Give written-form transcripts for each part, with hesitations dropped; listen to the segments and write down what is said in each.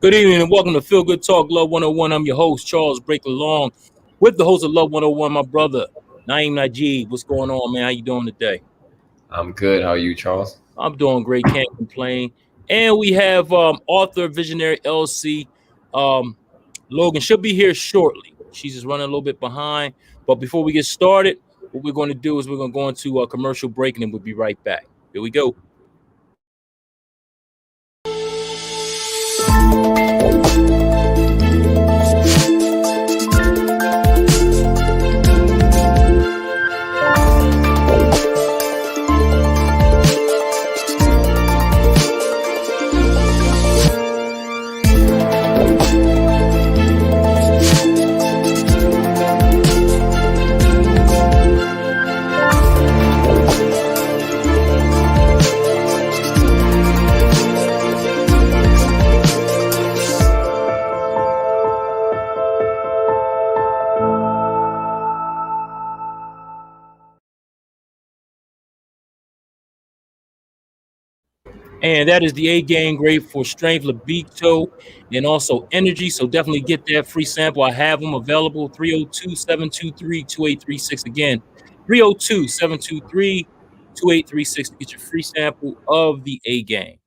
Good evening and welcome to Feel Good Talk Love 101. I'm your host, Charles Breaker Long, with the host of Love 101, my brother, Naeem Najib. What's going on, man? How you doing today? I'm good. How are you, Charles? I'm doing great, can't complain. And we have author, visionary LC, Logan. She'll be here shortly. She's just running a little bit behind. But before we get started, what we're going to do is we're going to go into a commercial break and then we'll be right back. Here we go. And that is the A game, great for strength, libido, and also energy. So definitely get that free sample. I have them available. 302-723-2836. Again, 302-723-2836 to get your free sample of the A game.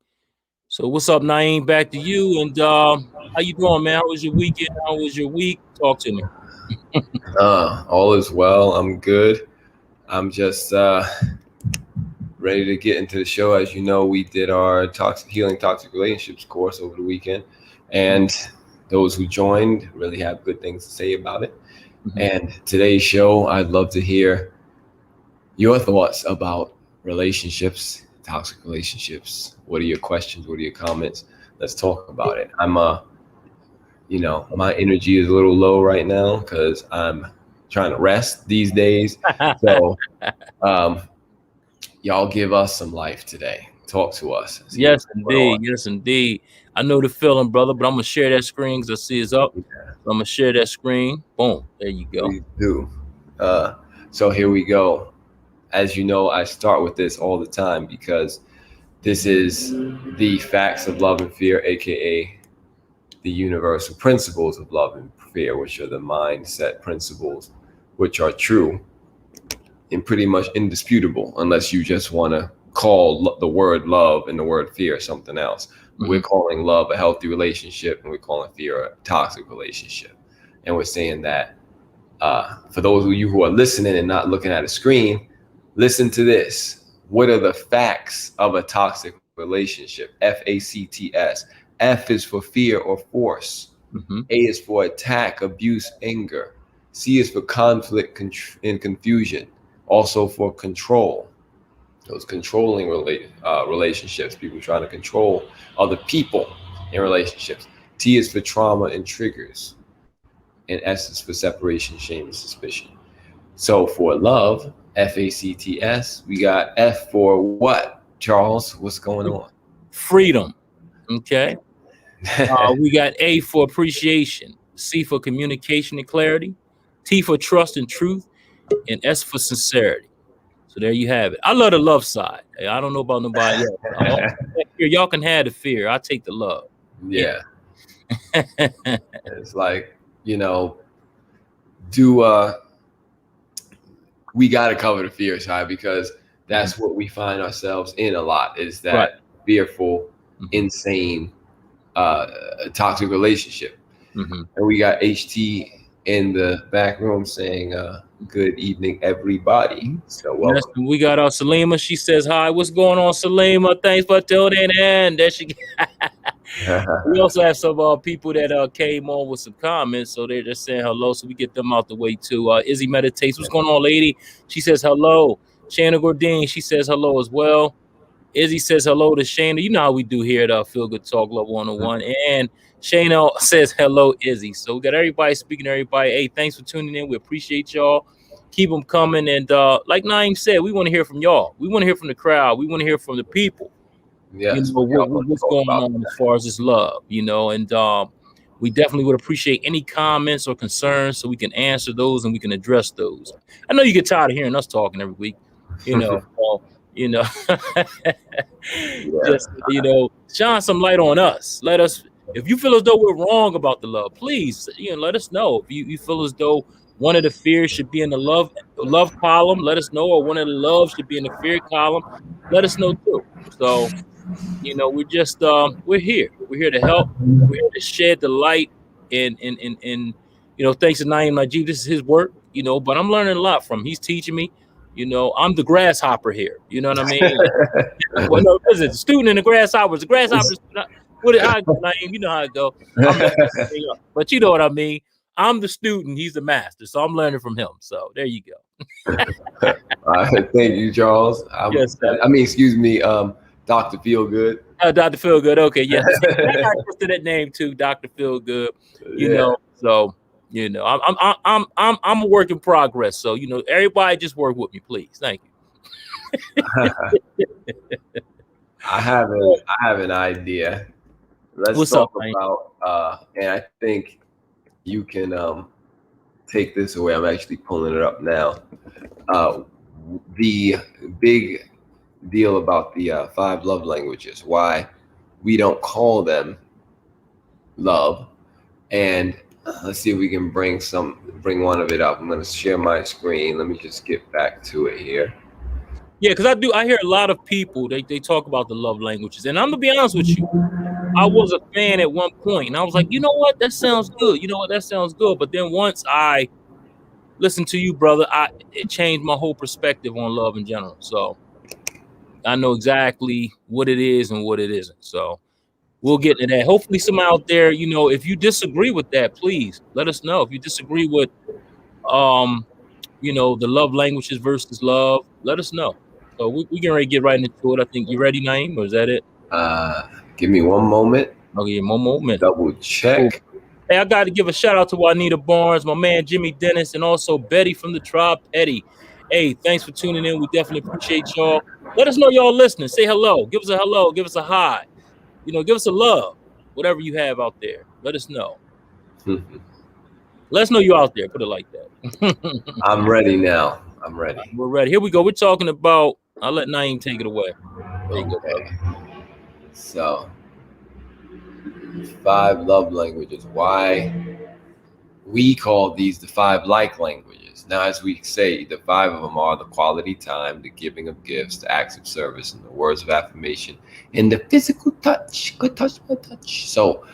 So what's up, Naeem? Back to you. And how you doing, man? How was your weekend? How was your week? Talk to me. All is well. I'm good. I'm just ready to get into the show. As you know, we did our healing toxic relationships course over the weekend, and those who joined really have good things to say about it. Mm-hmm. And today's show, I'd love to hear your thoughts about relationships, toxic relationships. What are your questions? What are your comments? Let's talk about it. I'm my energy is a little low right now because I'm trying to rest these days. So y'all give us some life today. Talk to us. Yes, indeed. Yes, indeed. I know the feeling, brother, but I'm going to share that screen because I see it's up. Yeah. So I'm going to share that screen. Boom. There you go. Please do. So here we go. As you know, I start with this all the time because this is the facts of love and fear, aka the universal principles of love and fear, which are the mindset principles, which are true and pretty much indisputable, unless you just want to call the word love and the word fear something else. Mm-hmm. We're calling love a healthy relationship, and we're calling fear a toxic relationship. And we're saying that for those of you who are listening and not looking at a screen, listen to this. What are the facts of a toxic relationship? FACTS. F is for fear or force. Mm-hmm. A is for attack, abuse, anger. C is for conflict and confusion. Also for control. Those controlling relationships, people trying to control other people in relationships. T is for trauma and triggers. And S is for separation, shame, and suspicion. So for love, FACTS, we got F for what, Charles? What's going on? Freedom. Okay. We got A for appreciation, C for communication and clarity, T for trust and truth, and S for sincerity. So there you have it. I love the love side. I don't know about nobody else. Y'all can have the fear. I take the love. Yeah. It's like, we got to cover the fear side because that's what we find ourselves in a lot, is that fearful, insane, toxic relationship. Mm-hmm. And we got HT in the back room saying good evening, everybody. So welcome. Yes, we got Salima. She says hi. What's going on, Salima? Thanks for tuning in. There she We also have some people that came on with some comments, so they're just saying hello, so we get them out the way too. Izzy Meditates. What's going on, lady? She says hello. Shanna Gordine, she says hello as well. Izzy says hello to Shayna. You know how we do here at Feel Good Talk Love 101. And Shayna says hello, Izzy. So we got everybody speaking to everybody. Hey, thanks for tuning in. We appreciate y'all. Keep them coming. And like Naeem said, we want to hear from y'all. We want to hear from the crowd. We want to hear from the people. Yes, what's going on as far as this love, and we definitely would appreciate any comments or concerns so we can answer those and we can address those. I know you get tired of hearing us talking every week, just shine some light on us. Let us If you feel as though we're wrong about the love, please, let us know. If you feel as though one of the fears should be in the love column, let us know, or one of the loves should be in the fear column, let us know too. So, we're just we're here. We're here to help. We're here to shed the light and thanks to Naeem Najib, this is his work, but I'm learning a lot from him. He's teaching me. I'm the grasshopper here. You know what I mean? Well, no, listen, the student and the grasshoppers. The grasshoppers, how it go, Naeem? You know how it go. But you know what I mean. I'm the student. He's the master. So I'm learning from him. So there you go. Thank you, Charles. Yes, sir. Excuse me, Dr. Feelgood. Dr. Feelgood. Okay, yeah. I got used to that name too, Dr. Feelgood. You know, so I'm a work in progress. So everybody just work with me, please. Thank you. I have an idea. Let's talk about and I think you can take this away. I'm actually pulling it up now. The big deal about the 5 love languages, why we don't call them love, and let's see if we can bring one of it up. I'm going to share my screen. Let me just get back to it here. Yeah, because I hear a lot of people, they talk about the love languages, and I'm gonna be honest with you, I was a fan at one point, and I was like, you know what, that sounds good. That sounds good. But then once I listened to you, brother, it changed my whole perspective on love in general. So I know exactly what it is and what it isn't. So we'll get into that. Hopefully, some out there, if you disagree with that, please let us know. If you disagree with, the love languages versus love, let us know. So we can get right into it. I think you ready, Naeem, or is that it? Give me one moment. Okay, one moment. Double check. Cool. Hey, I got to give a shout out to Juanita Barnes, my man Jimmy Dennis, and also Betty from the Tribe Petty. Hey, thanks for tuning in. We definitely appreciate y'all. Let us know y'all listening. Say hello. Give us a hello. Give us a hi. Give us a love. Whatever you have out there, let us know. Let us know you're out there. Put it like that. I'm ready now. I'm ready. We're ready. Here we go. We're talking about. I'll let Naeem take it away. There you go. So, 5 love languages. Why we call these the 5 like languages. Now, as we say, the 5 of them are the quality time, the giving of gifts, the acts of service, and the words of affirmation, and the physical touch. Good touch, my touch. So,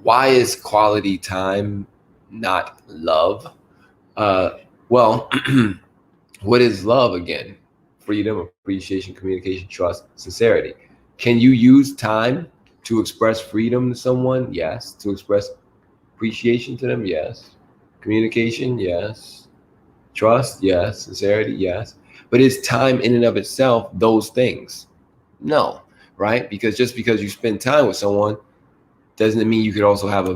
why is quality time not love? Well, what is love again? Freedom, appreciation, communication, trust, sincerity. Can you use time to express freedom to someone? Yes. To express appreciation to them? Yes. Communication? Yes. Trust? Yes. Sincerity? Yes. But is time in and of itself those things? No, right? Because just because you spend time with someone doesn't mean you could also have a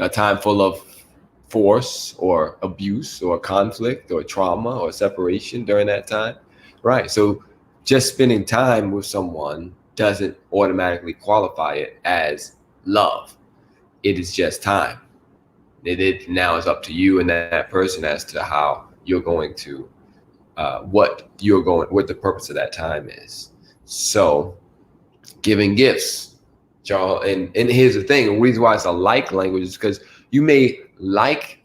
time full of force or abuse or conflict or trauma or separation during that time, right? So just spending time with someone doesn't automatically qualify it as love. It is just time. It now is up to you and that person as to how you're going to, what the purpose of that time is. So giving gifts, Charles, and here's the thing, the reason why it's a like language is because you may like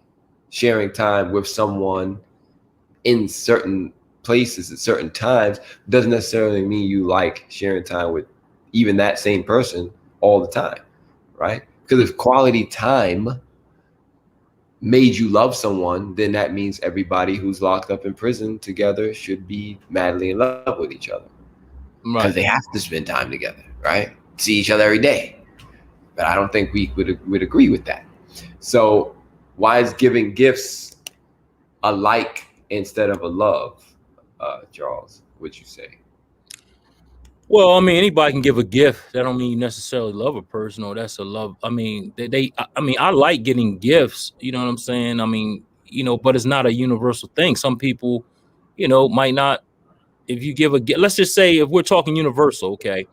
sharing time with someone in certain places at certain times, doesn't necessarily mean you like sharing time with even that same person all the time, right? Because if quality time made you love someone, then that means everybody who's locked up in prison together should be madly in love with each other, because they have to spend time together, right? See each other every day. But I don't think we would agree with that. So why is giving gifts a like instead of a love, Charles? What'd you say? Well, I mean, anybody can give a gift. That don't mean you necessarily love a person, or that's a love. I mean, I like getting gifts. You know what I'm saying? I mean, but it's not a universal thing. Some people, might not. If you give a gift, let's just say if we're talking universal, okay,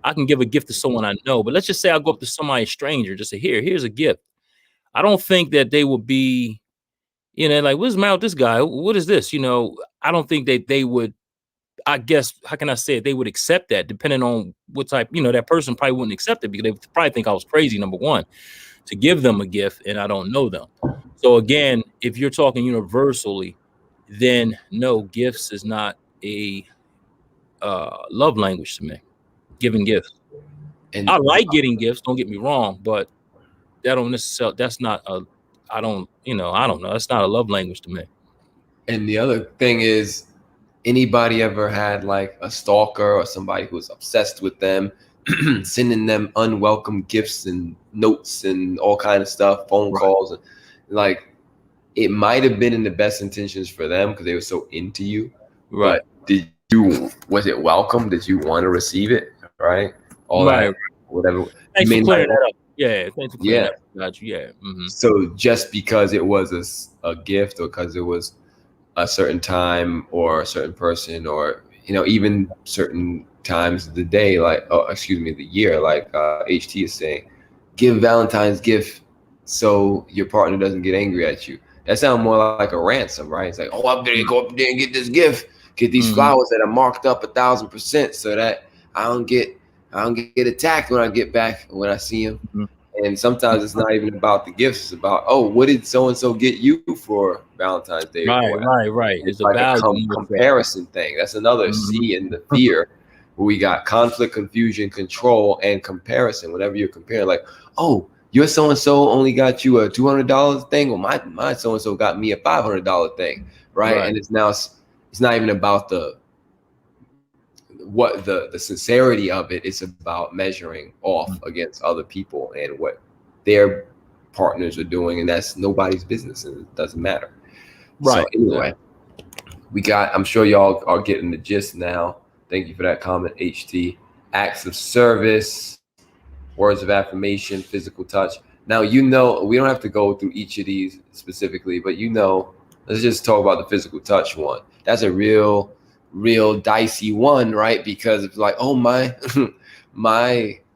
I can give a gift to someone I know. But let's just say I go up to somebody, a stranger, just say, here's a gift. I don't think that they would be, like, what's the matter with this guy? What is this? I don't think that they would. I guess, how can I say it? They would accept that depending on what type, that person probably wouldn't accept it because they would probably think I was crazy, number one, to give them a gift and I don't know them. So again, if you're talking universally, then no, gifts is not a love language to me. Giving gifts. And I like getting gifts, don't get me wrong, but that's not I don't know. That's not a love language to me. And the other thing is, anybody ever had like a stalker or somebody who was obsessed with them, sending them unwelcome gifts and notes and all kind of stuff, phone calls, and like it might have been in the best intentions for them because they were so into you. Right. But was it welcome? Did you want to receive it? Right. All that, whatever. Thanks for clearing that up. Yeah. Thanks for clearing that up. Got you. Yeah. Mm-hmm. So just because it was a gift or because it was a certain time or a certain person or, even certain times of the day, the year, like HT is saying, give Valentine's gift so your partner doesn't get angry at you. That sounds more like a ransom, right? It's like, oh, I'm gonna go up there and get this gift, get these flowers that are marked up 1,000% so that I don't get attacked when I get back, when I see him. Mm-hmm. And sometimes it's not even about the gifts. It's about, oh, what did so-and-so get you for Valentine's Day? Right. It's like a comparison thing. That's another C in the fear, where we got conflict, confusion, control, and comparison. Whenever you're comparing, like, oh, your so-and-so only got you a $200 thing. Well, my so-and-so got me a $500 thing, right? And it's not even about the sincerity of it. It's about measuring off against other people and what their partners are doing, and that's nobody's business, and it doesn't matter. So anyway, I'm sure y'all are getting the gist now. Thank you for that comment, HT. Acts of service, words of affirmation, physical touch. Now, we don't have to go through each of these specifically, but let's just talk about the physical touch one. That's a real dicey one, right? Because it's like, oh, my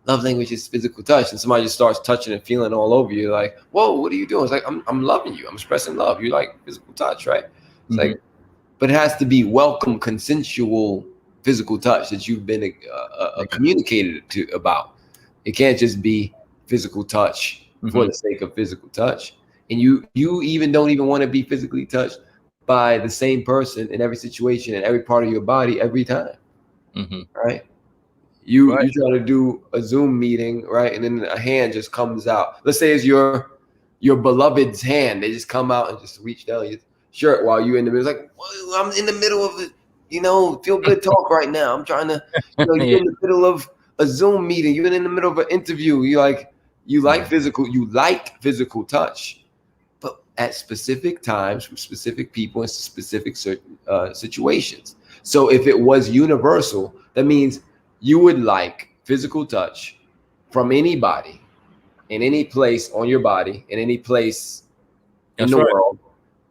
love language is physical touch, and somebody just starts touching and feeling all over you, like, whoa, what are you doing? It's like, I'm loving you, I'm expressing love. You like physical touch, right? It's like, but it has to be welcome, consensual physical touch that you've been communicated about. It can't just be physical touch for the sake of physical touch, and you even don't even want to be physically touched by the same person in every situation and every part of your body every time, right? You try to do a Zoom meeting, right? And then a hand just comes out. Let's say it's your beloved's hand. They just come out and just reach down your shirt while you're in the middle. It's like, well, I'm in the middle of it, feel good talk right now. I'm trying to, you're in the middle of a Zoom meeting. You're in the middle of an interview. You like physical touch. At specific times from specific people in specific situations. So if it was universal, that means you would like physical touch from anybody in any place on your body, in any place in the world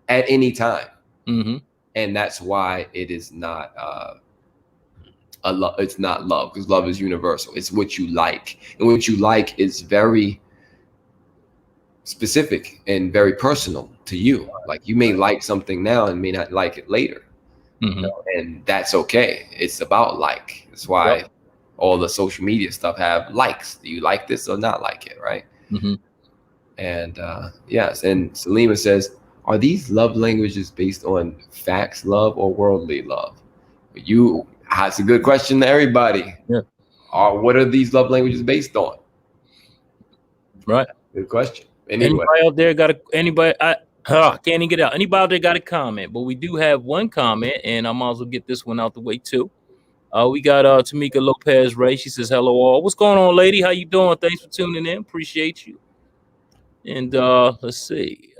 at any time. And that's why it is not it's not love, because love is universal. It's what you like, and what you like is very specific and very personal to you. Like, you may like something now and may not like it later, and that's okay. It's about like. That's why all the social media stuff have likes. Do you like this or not like it, right? And yes, and Salima says, are these love languages based on facts love or worldly love? That's a good question to everybody. What are these love languages based on? Right. Good question. Anyway. Anybody out there got can't even get out. Anybody out there got a comment? But we do have one comment, and I might as well get this one out the way too. We got Tamika Lopez Ray. She says, hello all. What's going on, lady? How you doing? Thanks for tuning in. Appreciate you. And let's see.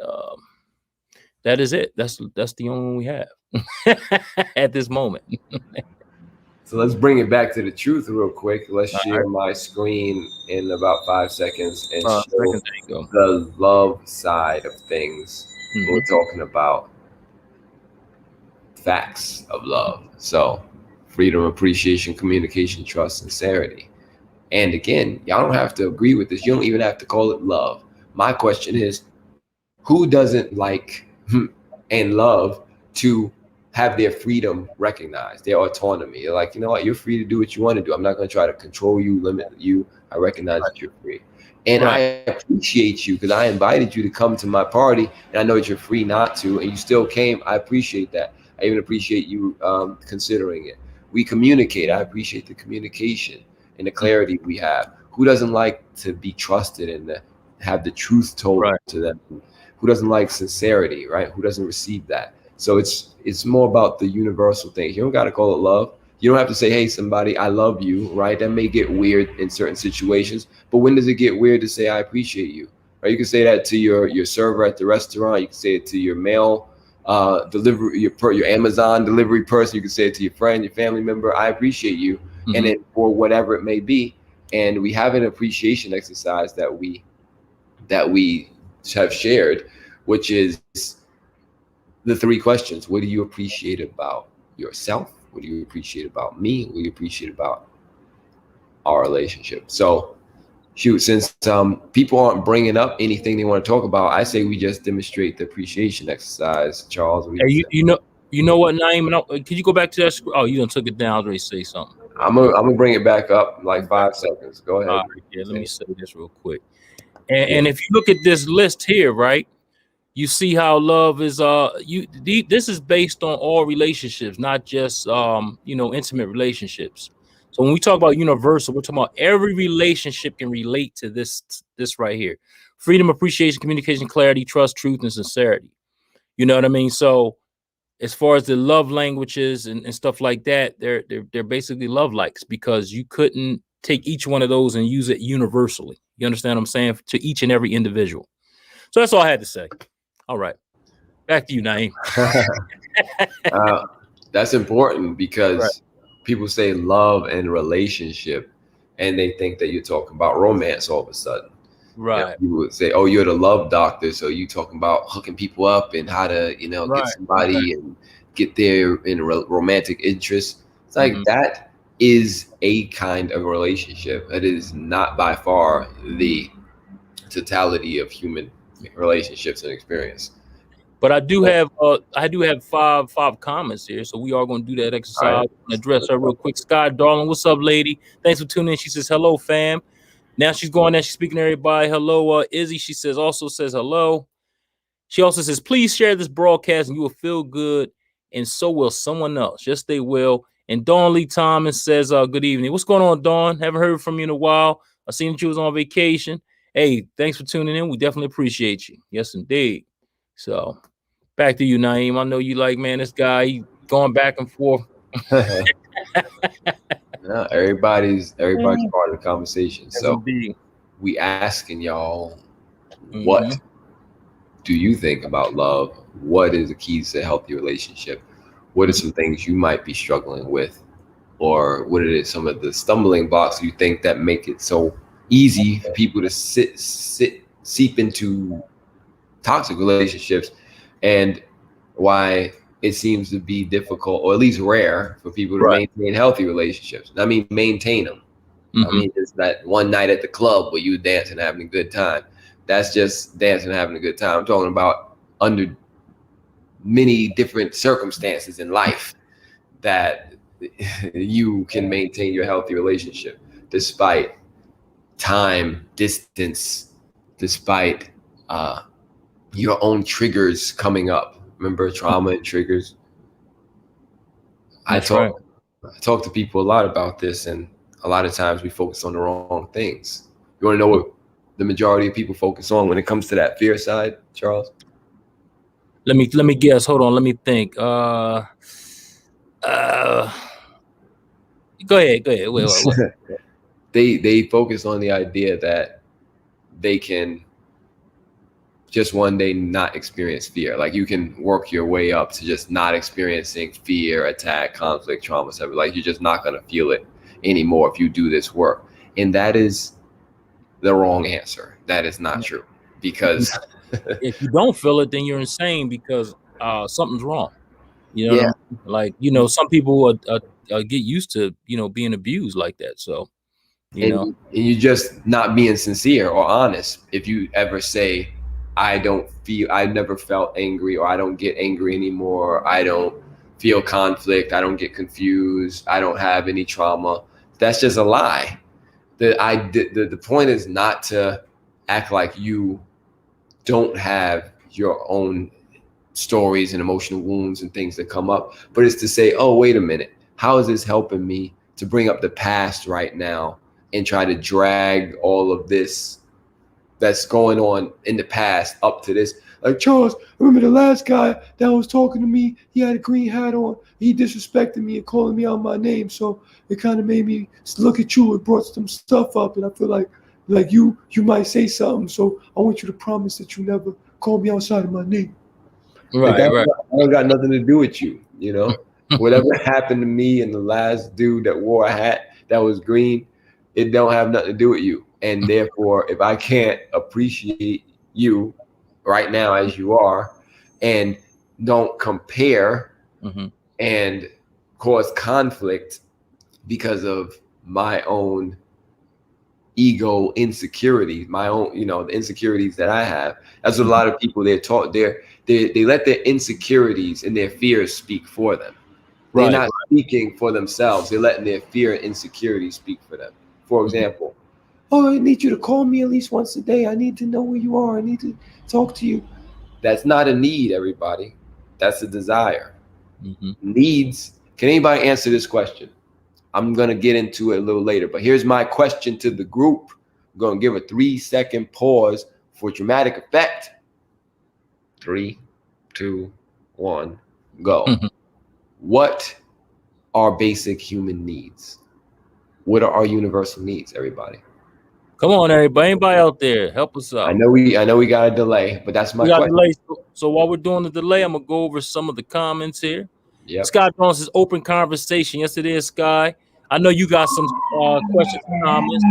That is it. That's the only one we have at this moment. So let's bring it back to the truth real quick. Let's share my screen in about 5 seconds and show the love side of things. We're talking about facts of love. So freedom, appreciation, communication, trust, sincerity. And again, y'all don't have to agree with this. You don't even have to call it love. My question is, who doesn't like and love to have their freedom recognized, their autonomy. They're like, you know what, you're free to do what you want to do. I'm not going to try to control you, limit you. I recognize that you're free. And I appreciate you because I invited you to come to my party, and I know that you're free not to, and you still came. I appreciate that. I even appreciate you considering it. We communicate. I appreciate the communication and the clarity we have. Who doesn't like to be trusted and to have the truth told to them? Who doesn't like sincerity, right? Who doesn't receive that? So it's more about the universal thing. You don't got to call it love. You don't have to say, hey, somebody, I love you, right? That may get weird in certain situations, but when does it get weird to say, I appreciate you, right? You can say that to your server at the restaurant. You can say it to your mail delivery, your Amazon delivery person. You can say it to your friend, your family member, I appreciate you. Mm-hmm. And then for whatever it may be. And we have an appreciation exercise that we have shared, which is the 3 questions. What do you appreciate about yourself? What do you appreciate about me? What do you appreciate about our relationship? So shoot, since people aren't bringing up anything they want to talk about, I say we just demonstrate the appreciation exercise, Charles. Hey, you know what, Naeem? Can you go back to that? Oh, you done took it down. I was ready to say something. I'm gonna bring it back up in like 5 seconds. Go ahead. Yeah, let me say this real quick. And if you look at this list here, right, you see how love is this is based on all relationships, not just intimate relationships. So when we talk about universal, we're talking about every relationship can relate to this right here. Freedom, appreciation, communication, clarity, trust, truth, and sincerity. You know what I mean? So as far as the love languages and stuff like that, they're basically love likes, because you couldn't take each one of those and use it universally. You understand what I'm saying? To each and every individual. So that's all I had to say. All right. Back to you, Naeem. That's important because people say love and relationship, and they think that you're talking about romance all of a sudden. Right. You would say, oh, you're the love doctor, so you talking about hooking people up and how to, get somebody and get there in a romantic interest. It's like that is a kind of relationship. It is not by far the totality of human relationships and experience. But I do have five comments here, so we are going to do that exercise. I'm going to address her real quick. Sky Darling, what's up, lady? Thanks for tuning in. She says hello, fam. Now she's going there. She's speaking to everybody. Hello, Izzy. She also says hello. She also says, please share this broadcast and you will feel good, and so will someone else. Yes, they will. And Dawn Lee Thomas says, good evening. What's going on, Dawn? Haven't heard from you in a while. I seen that you was on vacation. Hey, thanks for tuning in. We definitely appreciate you. Yes, indeed. So back to you, Naeem. I know you like, man, this guy, he going back and forth. No, everybody's part of the conversation. Yes, so indeed. We asking y'all, what do you think about love? What is the keys to a healthy relationship? What are some things you might be struggling with? Or what are some of the stumbling blocks you think that make it so easy for people to seep into toxic relationships, and why it seems to be difficult, or at least rare, for people to maintain healthy relationships? I mean, maintain them. I mean, it's that one night at the club where you dancing, having a good time. That's just dancing, having a good time. I'm talking about under many different circumstances in life that you can maintain your healthy relationship despite time, distance, despite your own triggers coming up. Remember trauma and triggers? I talk to people a lot about this, and a lot of times we focus on the wrong things. You want to know what the majority of people focus on when it comes to that fear side, Charles? Let me guess. Hold on. Let me think. Go ahead. Wait. They focus on the idea that they can just one day not experience fear. Like you can work your way up to just not experiencing fear, attack, conflict, trauma, stuff. Like you're just not going to feel it anymore if you do this work. And that is the wrong answer. That is not true, because if you don't feel it, then you're insane, because something's wrong. You know, yeah. Like, some people get used to, being abused like that. So, and you're just not being sincere or honest. If you ever say, I never felt angry, or I don't get angry anymore, I don't feel conflict. I don't get confused. I don't have any trauma. That's just a lie. The point is not to act like you don't have your own stories and emotional wounds and things that come up, but it's to say, oh, wait a minute, how is this helping me to bring up the past right now and try to drag all of this that's going on in the past up to this? Like, Charles, remember the last guy that was talking to me? He had a green hat on. He disrespected me and calling me out my name. So it kind of made me look at you and brought some stuff up. And I feel like you might say something. So I want you to promise that you never call me outside of my name. Right, like right. I don't got nothing to do with you. You know, whatever happened to me and the last dude that wore a hat that was green, it don't have nothing to do with you. And therefore, if I can't appreciate you right now as you are, and don't compare and cause conflict because of my own ego insecurities, my own, the insecurities that I have. That's what a lot of people they're taught. They let their insecurities and their fears speak for them. They're not speaking for themselves. They're letting their fear and insecurity speak for them. For example, oh, I need you to call me at least once a day. I need to know where you are. I need to talk to you. That's not a need, everybody. That's a desire. Needs. Can anybody answer this question? I'm going to get into it a little later, but here's my question to the group. I'm going to give a 3-second pause for dramatic effect. 3, 2, 1, go. What are basic human needs? What are our universal needs, everybody? Come on, everybody. Anybody out there, help us out. I know we got a delay, but that's my question. Delay. So while we're doing the delay, I'm gonna go over some of the comments here. Yep. Sky Jones is open conversation. Yes, it is, Sky. I know you got some questions and comments.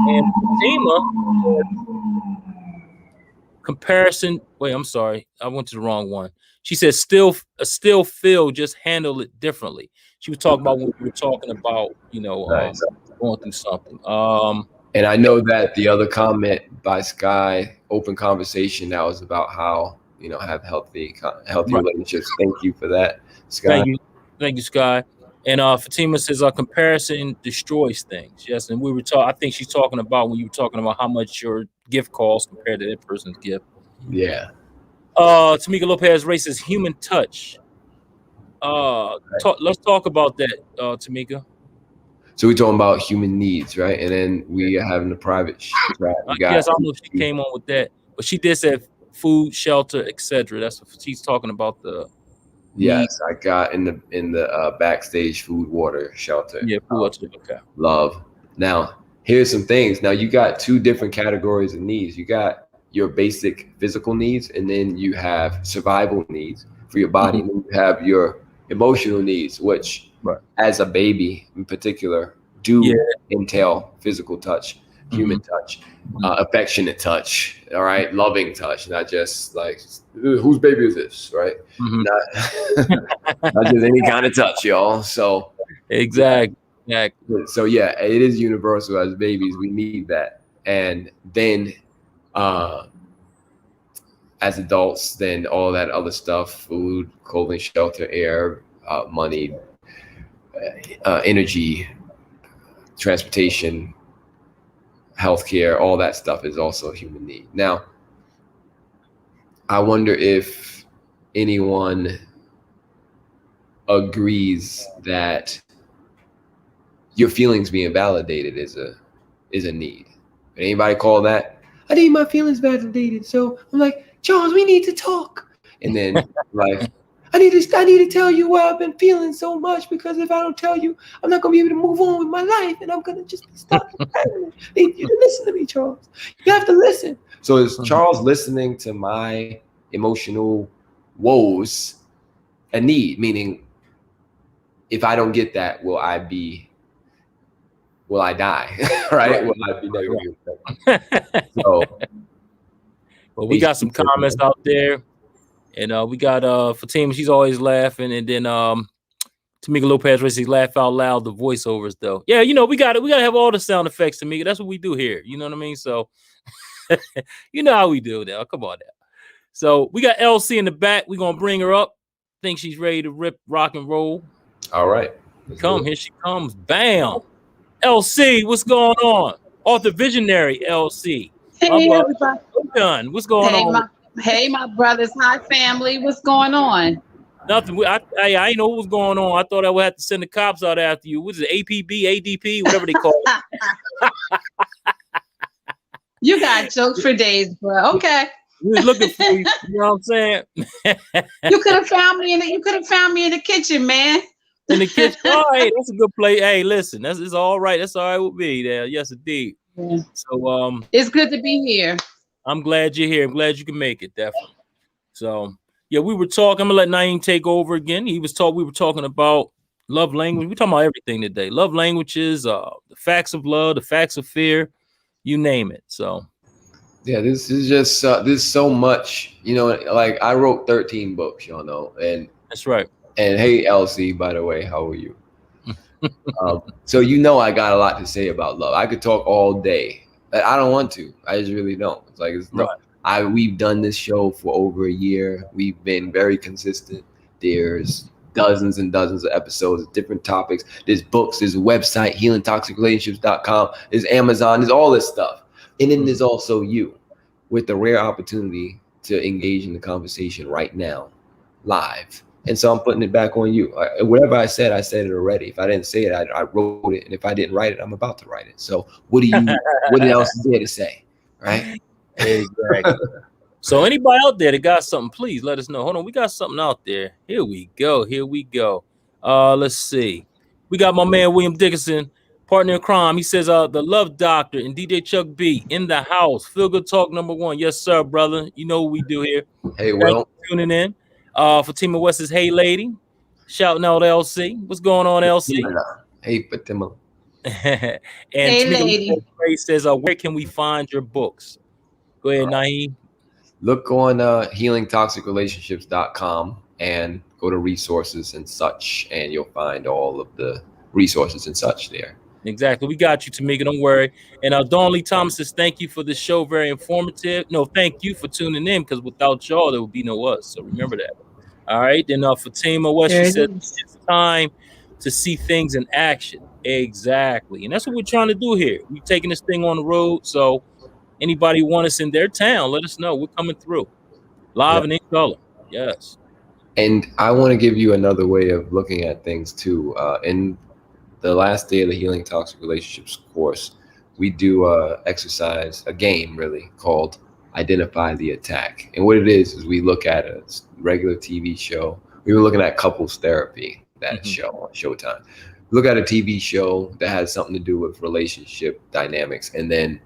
And Fatima, comparison. Wait, I'm sorry. I went to the wrong one. She said, still feel, just handle it differently. She was talking about when we were talking about, going through something. And I know that the other comment by Sky, open conversation, that was about how, have healthy relationships. Thank you for that, Sky. Thank you, Sky. And Fatima says, comparison destroys things. Yes, and we were talking. I think she's talking about when you were talking about how much your gift costs compared to that person's gift. Yeah. Tamika Lopez races human touch. Let's talk about that, Tamika. So we're talking about human needs, right? And then we are having the private chat. I guess I don't know if she came on with that, but she did say food, shelter, etc. That's what she's talking about. Yes, I got in the backstage: food, water, shelter. Yeah, food, water. Okay. Love. Now, here's some things. Now you got 2 different categories of needs. You got your basic physical needs, and then you have survival needs for your body. And then you have your emotional needs, which as a baby in particular entail physical touch, human touch, affectionate touch, all right, loving touch, not just like, whose baby is this, right? Not just any kind of touch, y'all. So exactly. So yeah, it is universal. As babies, we need that. And then as adults, then all that other stuff: food, clothing, shelter, air, money, energy, transportation, healthcare, all that stuff is also a human need. Now, I wonder if anyone agrees that your feelings being validated is a need. Anybody call that? I need my feelings validated. So I'm like, Charles, we need to talk. And then like, I need to tell you why I've been feeling so much, because if I don't tell you, I'm not gonna be able to move on with my life, and I'm gonna just be stuck. I need you to listen to me, Charles. You have to listen. So is Charles listening to my emotional woes a need? Meaning, if I don't get that, will I die? Right? Will I be negative? So, well, we got some comments out there. And we got Fatima, she's always laughing, and then Tamika Lopez races laugh out loud, the voiceovers though. Yeah, we gotta have all the sound effects, Tamika. That's what we do here. You know what I mean? So you know how we do now. Come on now. So we got LC in the back. We're gonna bring her up. think she's ready to rip, rock, and roll. All right. Here she comes. Bam. LC, what's going on? Author visionary LC. Hey, everybody. Done. What's going on? My brothers. Hi, family. What's going on? Nothing. I didn't know what was going on. I thought I would have to send the cops out after you. What is it? APB, ADP, whatever they call it. You got jokes for days, bro. Okay. We was looking for you. You know what I'm saying? You could have found me in the kitchen, man. In the kitchen. All right, that's a good play. Hey, listen, it's all right. That's all right with me there. Yes, indeed. Yeah. So it's good to be here. I'm glad you're here. I'm glad you can make it, definitely. So yeah, we were talking. I'm gonna let Naeem take over again. We were talking about love language. We're talking about everything today. Love languages, the facts of love, the facts of fear, you name it. So yeah, this is just there's so much, you know, like I wrote 13 books, y'all know, and that's right. And hey, LC, by the way, how are you? So you know I got a lot to say about love. I could talk all day. I don't want to. I just really don't. It's like we've done this show for over a year. We've been very consistent. There's dozens and dozens of episodes of different topics. There's books, there's a website, healingtoxicrelationships.com, there's Amazon, there's all this stuff. And then there's also you with the rare opportunity to engage in the conversation right now, live. And so I'm putting it back on you. Whatever I said it already. If I didn't say it, I wrote it. And if I didn't write it, I'm about to write it. So what else is there to say? Right? Exactly. So anybody out there that got something, please let us know. Hold on. We got something out there. Here we go. Let's see. We got my man, William Dickinson, partner in crime. He says, the Love Doctor and DJ Chuck B in the house. Feel Good Talk #1. Yes, sir, brother. You know what we do here. Hey, Will. Tuning in. Fatima West's Hey Lady, shouting out LC. What's going on, LC? Hey, Fatima. And hey, Lady. Says, where can we find your books? Go ahead, Naeem. Look on healingtoxicrelationships.com and go to resources and such, and you'll find all of the resources and such there. Exactly. We got you, Tamika. Don't worry. And Dawn Lee Thomas says, thank you for the show. Very informative. No, thank you for tuning in, because without y'all, there would be no us. So remember that. All right. Then Fatima West, she said, it's time to see things in action. Exactly. And that's what we're trying to do here. We're taking this thing on the road. So anybody want us in their town, let us know. We're coming through live and in color. Yes. And I want to give you another way of looking at things too. In the last day of the Healing Toxic Relationships course, we do exercise, a game really, called Identify the Attack. And what it is we look at a regular TV show. We were looking at Couples Therapy, that show on Showtime. Look at a TV show that has something to do with relationship dynamics, and then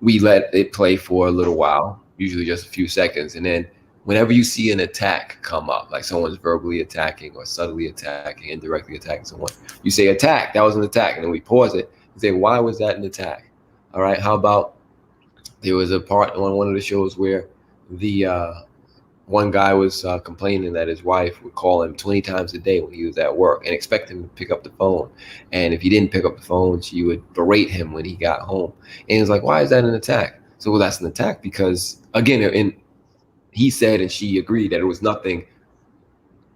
we let it play for a little while, usually just a few seconds. And then whenever you see an attack come up, like someone's verbally attacking or subtly attacking, indirectly attacking someone, you say attack, that was an attack. And then we pause it and say, why was that an attack? All right, how about there was a part on one of the shows where the one guy was complaining that his wife would call him 20 times a day when he was at work and expect him to pick up the phone. And if he didn't pick up the phone, she would berate him when he got home. And it's like, why is that an attack? So, well, that's an attack because, again, he said and she agreed that it was nothing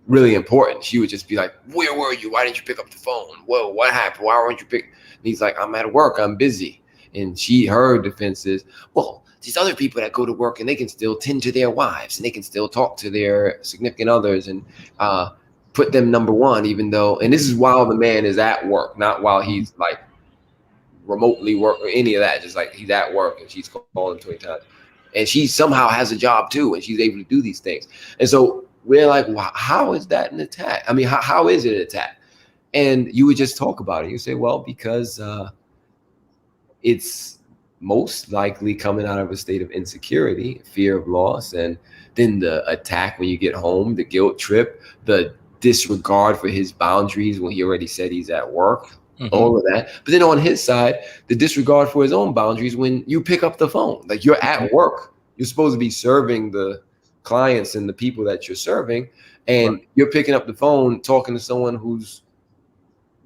really important. She would just be like, where were you? Why didn't you pick up the phone? Whoa, what happened? Why weren't you pick? And he's like, I'm at work. I'm busy. And her defense is, well, these other people that go to work and they can still tend to their wives and they can still talk to their significant others and put them number one, even though, and this is while the man is at work, not while he's like remotely work or any of that, just like he's at work and she's calling 20 times. And she somehow has a job too, and she's able to do these things. And so we're like, wow, how is that an attack? I mean, how is it an attack? And you would just talk about it. You say, well, because it's most likely coming out of a state of insecurity, fear of loss, and then the attack when you get home, the guilt trip, the disregard for his boundaries when he already said he's at work, all of that. But then on his side, the disregard for his own boundaries when you pick up the phone. Like, you're at work. You're supposed to be serving the clients and the people that you're serving, and you're picking up the phone, talking to someone who's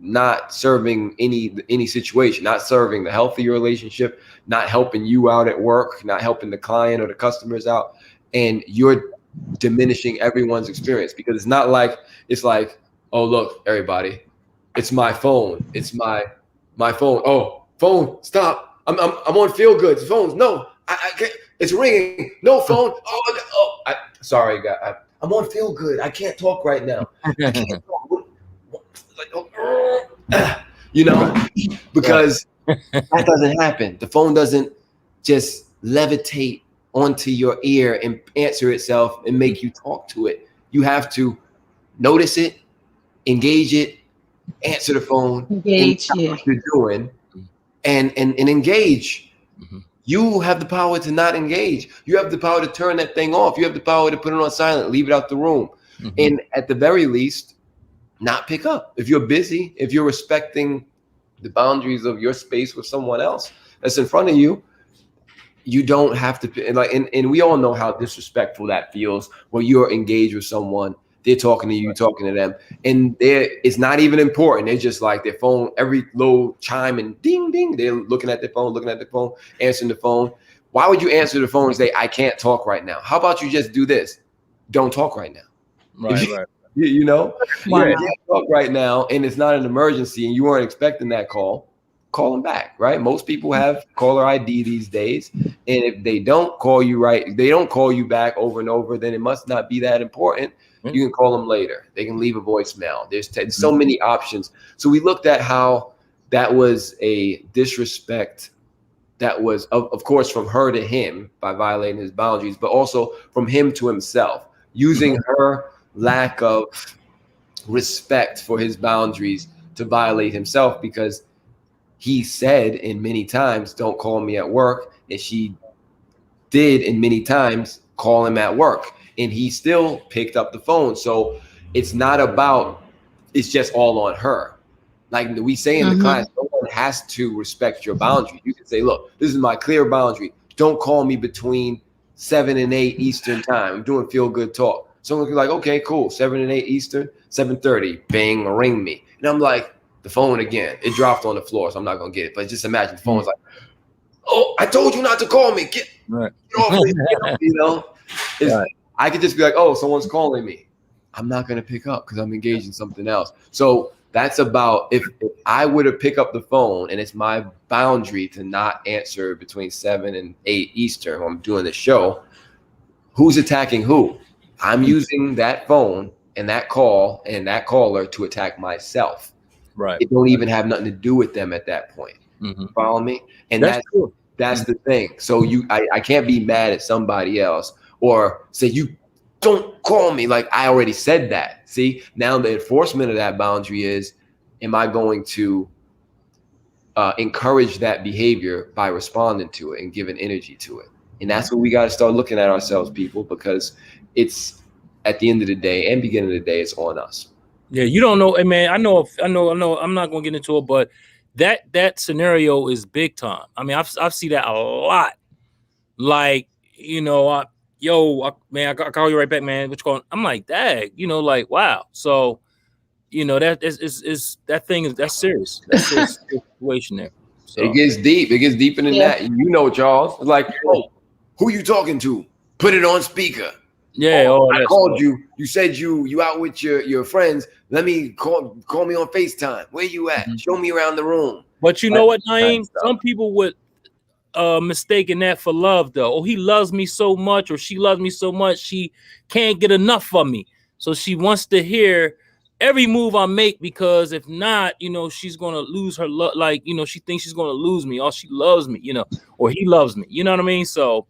not serving any situation, not serving the health of your relationship, not helping you out at work, not helping the client or the customers out. And you're diminishing everyone's experience, because it's not like it's like, oh look, everybody, it's my phone, it's my phone. Oh, phone, stop! I'm on Feel Good. Phones, no, I can't. It's ringing. No phone. Sorry, guys. I'm on Feel Good. I can't talk right now. I can't talk. You know, because that doesn't happen. The phone doesn't just levitate onto your ear and answer itself and make you talk to it. You have to notice it, engage it, answer the phone, Engage, yeah. what you're doing, and engage. Mhm. You have the power to not engage. You have the power to turn that thing off. You have the power to put it on silent, leave it out the room. Mhm. And at the very least, not pick up. If you're busy, if you're respecting the boundaries of your space with someone else that's in front of you, you don't have to, and we all know how disrespectful that feels when you're engaged with someone. They're talking to you, you talking to them, and it's not even important. They're just like their phone, every little chime and ding, ding. They're looking at their phone, answering the phone. Why would you answer the phone and say, I can't talk right now? How about you just do this? Don't talk right now. Right. You know, Wow. you can't talk right now, and it's not an emergency, and you weren't expecting that call. Call them back, right? Most people have caller ID these days, and if they don't call you back over and over, then it must not be that important. You can call them later. They can leave a voicemail. There's so many options. So we looked at how that was a disrespect that was, of course, from her to him by violating his boundaries, but also from him to himself, using her lack of respect for his boundaries to violate himself, because he said in many times, don't call me at work. And she did in many times call him at work, and he still picked up the phone. So it's not about, it's just all on her. Like we say in the class, no one has to respect your boundary. You can say, look, this is my clear boundary. Don't call me between 7 and 8 Eastern time. I'm doing Feel Good Talk. Someone can be like, okay, cool. 7 and 8 Eastern, 7:30, bang, ring me. And I'm like, the phone again. It dropped on the floor, so I'm not gonna get it. But just imagine the phone's like, oh, I told you not to call me. Get off me. You know, I could just be like, oh, someone's calling me. I'm not gonna pick up because I'm engaged in something else. So that's about, if I were to pick up the phone and it's my boundary to not answer between 7 and 8 Eastern when I'm doing the show, who's attacking who? I'm using that phone and that call and that caller to attack myself. Right. It don't even have nothing to do with them at that point. Follow me? And that's the thing. So I can't be mad at somebody else or say, you don't call me. Like, I already said that. See, now the enforcement of that boundary is, am I going to encourage that behavior by responding to it and giving energy to it? And that's what we got to start looking at ourselves, people, because it's, at the end of the day and beginning of the day, it's on us. Yeah, you don't know, man. I know. I'm not gonna get into it, but that scenario is big time. I mean, I've seen that a lot. Like, you know, man, I call you right back, man. What you calling? I'm like, dang, you know, like, wow. So, you know, that is that thing is, that's serious. That's a serious situation there. So it gets deep. It gets deeper than that. You know, Charles. It's like, oh, who you talking to? Put it on speaker. Yeah, I called you. You said you out with your friends. Let me call me on FaceTime. Where you at? Show me around the room. But you know what, Naeem? Some people would mistaken that for love, though. Oh, he loves me so much, or she loves me so much, she can't get enough of me. So she wants to hear every move I make, because if not, you know, she's gonna lose her love. Like, you know, she thinks she's gonna lose me, or she loves me, you know, or he loves me. You know what I mean? So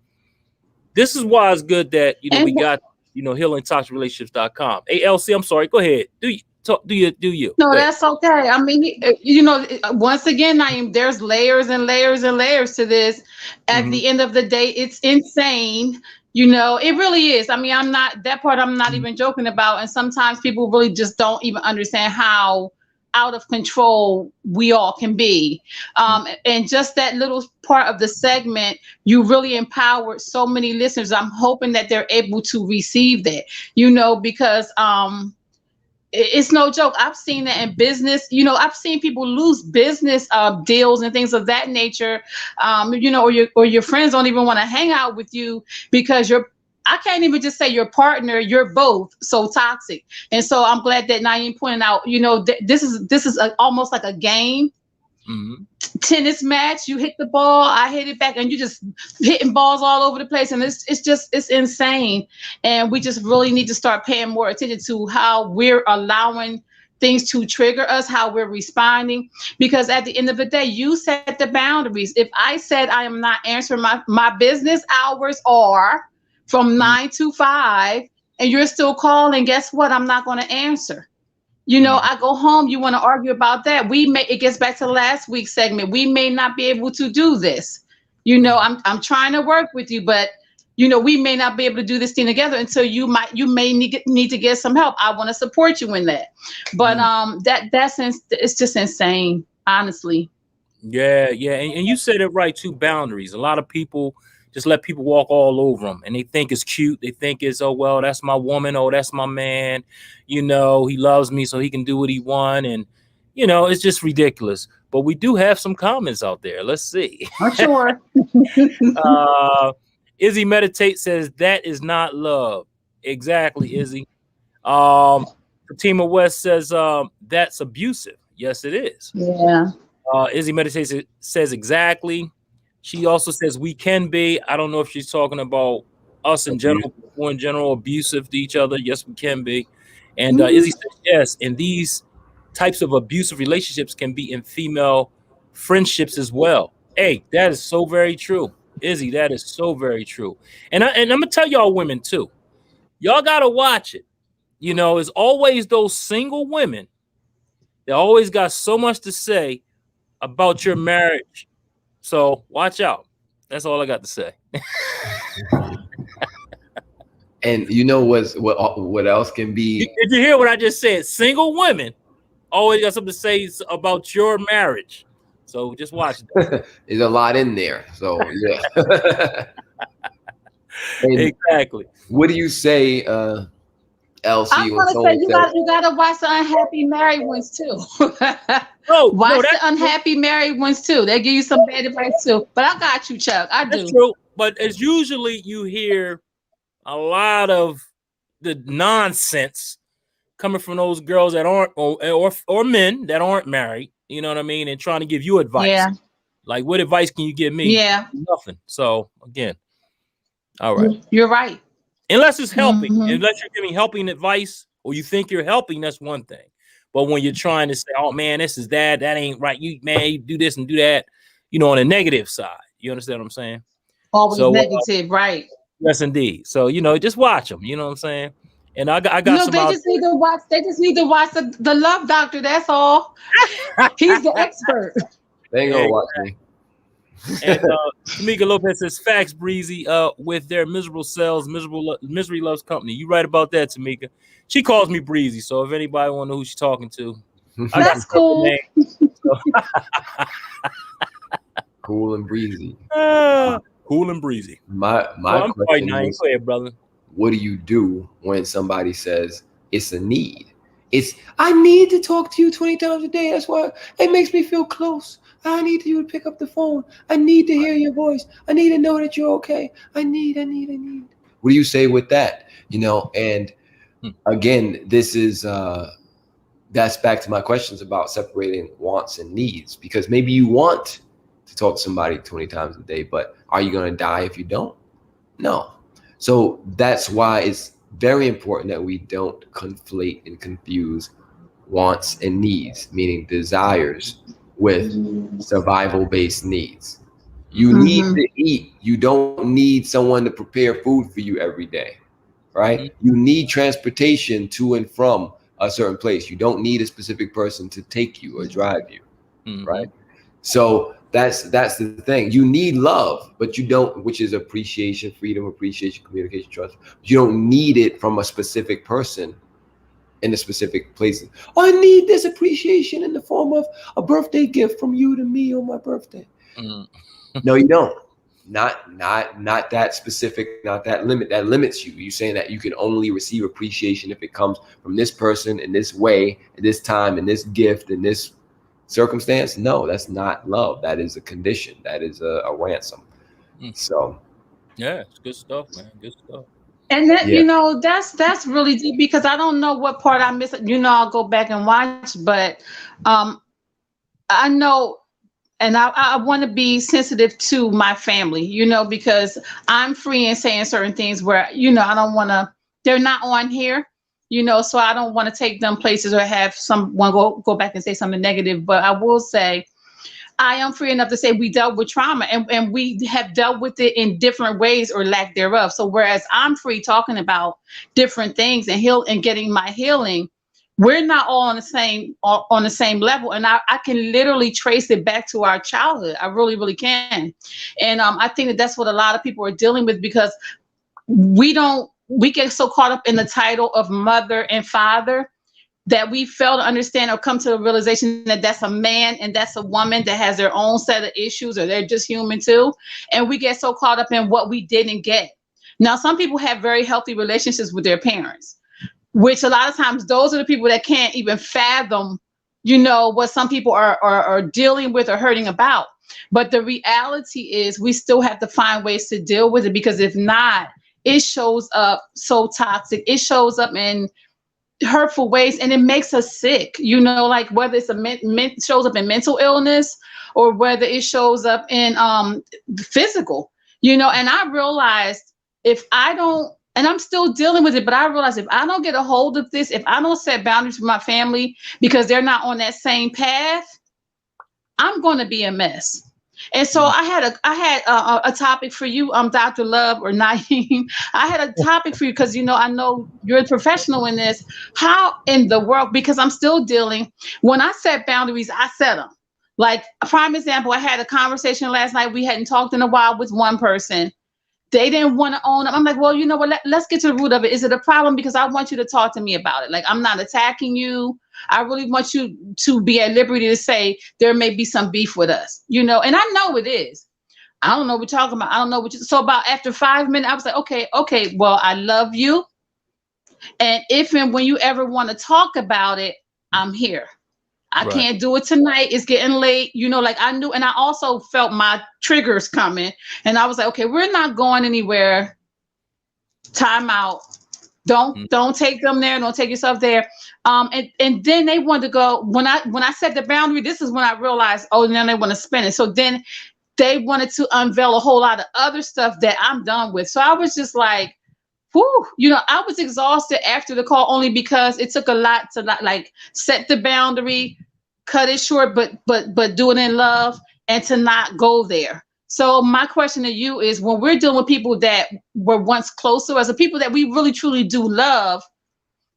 this is why it's good that, you know, we got, you know, healingtoxicrelationships.com. Hey, LC, I'm sorry. Go ahead. Do you? No, that's okay. I mean, you know, once again, there's layers and layers and layers to this. At the end of the day, it's insane. You know, it really is. I mean, I'm not even joking about. And sometimes people really just don't even understand how out of control we all can be. And just that little part of the segment, you really empowered so many listeners. I'm hoping that they're able to receive that, you know, because it's no joke. I've seen that in business. You know, I've seen people lose business deals and things of that nature. You know, or your friends don't even want to hang out with you because you're I can't even just say your partner, you're both so toxic. And so I'm glad that Naeem pointed out, this is almost like a game. Tennis match. You hit the ball, I hit it back, and you just hitting balls all over the place. And it's insane. And we just really need to start paying more attention to how we're allowing things to trigger us, how we're responding, because at the end of the day, you set the boundaries. If I said I am not answering, my business hours are from 9 to 5, and you're still calling, guess what? I'm not going to answer. I go home, you want to argue about that. It gets back to last week's segment. We may not be able to do this. I'm trying to work with you, but we may not be able to do this thing together until you may need to get some help. I want to support you in that. But it's just insane, honestly. Yeah. And you said it right too, boundaries. A lot of people just let people walk all over them, and they think it's cute. They think it's, oh, well, that's my woman. Oh, that's my man. He loves me, so he can do what he wants. And, it's just ridiculous. But we do have some comments out there. Let's see. I'm sure. Izzy Meditate says that is not love. Exactly, Izzy. Fatima West says that's abusive. Yes, it is. Yeah. Izzy Meditate says exactly. She also says we can be. I don't know if she's talking about us in general, abusive to each other. Yes, we can be. And Izzy says yes. And these types of abusive relationships can be in female friendships as well. Hey, that is so very true. Izzy, that is so very true. And I'm going to tell y'all women too. Y'all got to watch it. It's always those single women that always got so much to say about your marriage. So watch out. That's all I got to say. And what else can be? Did you hear what I just said? Single women always got something to say about your marriage. So just watch it. There's a lot in there. So yeah. Exactly. What do you say, LC? I'm gonna say you gotta watch the unhappy married ones too. Watch the unhappy married ones too. They give you some bad advice too. But I got you, Chuck. I do. That's true. But as usually you hear a lot of the nonsense coming from those girls that aren't or men that aren't married. You know what I mean? And trying to give you advice. Yeah. Like, what advice can you give me? Yeah. Nothing. So again, all right. You're right. Unless it's helping, unless you're giving helping advice or you think you're helping, that's one thing. But when you're trying to say, oh man, this is that ain't right. You do this and do that, on a negative side. You understand what I'm saying? Always negative, right? Yes, indeed. So, just watch them. You know what I'm saying? And I got some. They just need to watch the Love Doctor. That's all. He's the expert. They ain't gonna watch me. And Tamika Lopez says, facts, Breezy, with their miserable selves, misery loves company. You right about that, Tamika. She calls me Breezy, so if anybody want to know who she's talking to, that's cool. Cool and breezy. Cool and breezy. My question is, clear, brother. What do you do when somebody says it's a need? I need to talk to you 20 times a day. That's why it makes me feel close. I need you to pick up the phone. I need to hear your voice. I need to know that you're okay. I need. What do you say with that? And again, this is that's back to my questions about separating wants and needs, because maybe you want to talk to somebody 20 times a day, but are you going to die if you don't? No. So that's why it's very important that we don't conflate and confuse wants and needs, meaning desires, with survival-based needs. You need to eat. You don't need someone to prepare food for you every day, right? You need transportation to and from a certain place. You don't need a specific person to take you or drive you, right? So that's the thing. You need love, but you don't, which is appreciation, freedom, appreciation, communication, trust. You don't need it from a specific person in a specific place. Oh, I need this appreciation in the form of a birthday gift from you to me on my birthday. No, you don't. Not that specific, not that limit. That limits you. You're saying that you can only receive appreciation if it comes from this person in this way, at this time, in this gift, in this circumstance. No, that's not love. That is a condition. That is a ransom. So yeah, it's good stuff, man. Good stuff. And that, Yeah. that's really deep because I don't know what part I missed. I'll go back and watch, but um, I know, and I want to be sensitive to my family, because I'm free in saying certain things where, I don't want to, they're not on here, so I don't want to take them places or have someone go back and say something negative. But I will say, I am free enough to say we dealt with trauma and we have dealt with it in different ways or lack thereof. So whereas I'm free talking about different things and getting my healing, we're not all on the same level. And I can literally trace it back to our childhood. I really, really can. And I think that's what a lot of people are dealing with because we get so caught up in the title of mother and father that we fail to understand or come to the realization that that's a man and that's a woman that has their own set of issues or they're just human too. And we get so caught up in what we didn't get. Now, some people have very healthy relationships with their parents, which a lot of times those are the people that can't even fathom, what some people are dealing with or hurting about. But the reality is we still have to find ways to deal with it because if not, it shows up so toxic. It shows up in hurtful ways and it makes us sick, like whether it's shows up in mental illness or whether it shows up in physical, and I realized if I don't, and I'm still dealing with it, but I realized if I don't get a hold of this, if I don't set boundaries with my family because they're not on that same path, I'm going to be a mess. And so I had a topic for you, Dr. Love or Naeem. I had a topic for you because, I know you're a professional in this. How in the world, because I'm still dealing, when I set boundaries, I set them. Like, a prime example, I had a conversation last night. We hadn't talked in a while with one person. They didn't want to own them. I'm like, well, you know what? Let's get to the root of it. Is it a problem? Because I want you to talk to me about it. Like, I'm not attacking you. I really want you to be at liberty to say there may be some beef with us, and I know it is. I don't know what you're talking about. I don't know what you. So about after 5 minutes, I was like, okay. Well, I love you. And if and when you ever want to talk about it, I'm here. I can't do it tonight. It's getting late. Like I knew. And I also felt my triggers coming. And I was like, okay, we're not going anywhere. Time out. Don't take them there. Don't take yourself there. And then they wanted to go. When I set the boundary, this is when I realized, now they want to spin it. So then they wanted to unveil a whole lot of other stuff that I'm done with. So I was just like, whew, I was exhausted after the call only because it took a lot to like set the boundary, cut it short, but do it in love and to not go there. So my question to you is, when we're dealing with people that were once close to us, the people that we really truly do love,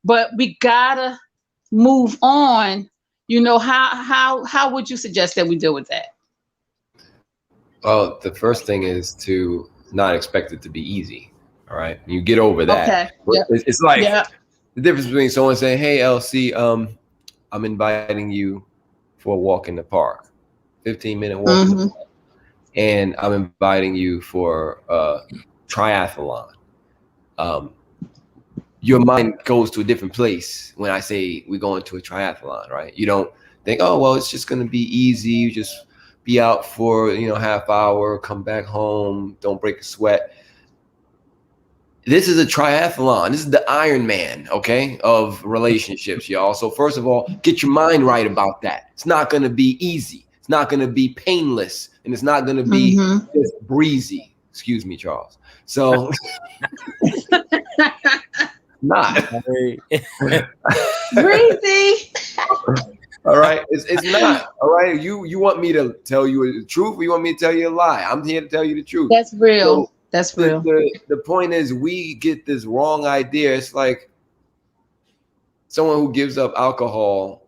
but we gotta move on, how would you suggest that we deal with that? Well, the first thing is to not expect it to be easy. All right, you get over that. Okay. Yep. It's like the difference between someone saying, "Hey, LC, I'm inviting you for a walk in the park, 15-minute walk in the park, and I'm inviting you for a triathlon." Your mind goes to a different place when I say we're going to a triathlon, right? You don't think, oh, well, it's just going to be easy. You just be out for, half hour, come back home, don't break a sweat. This is a triathlon. This is the Ironman, okay, of relationships, y'all. So first of all, get your mind right about that. It's not going to be easy. It's not going to be painless, and it's not going to be just breezy. Excuse me, Charles. So not breezy. All right, it's not. All right, you want me to tell you the truth, or you want me to tell you a lie? I'm here to tell you the truth. That's real. So that's real. The point is, we get this wrong idea. It's like someone who gives up alcohol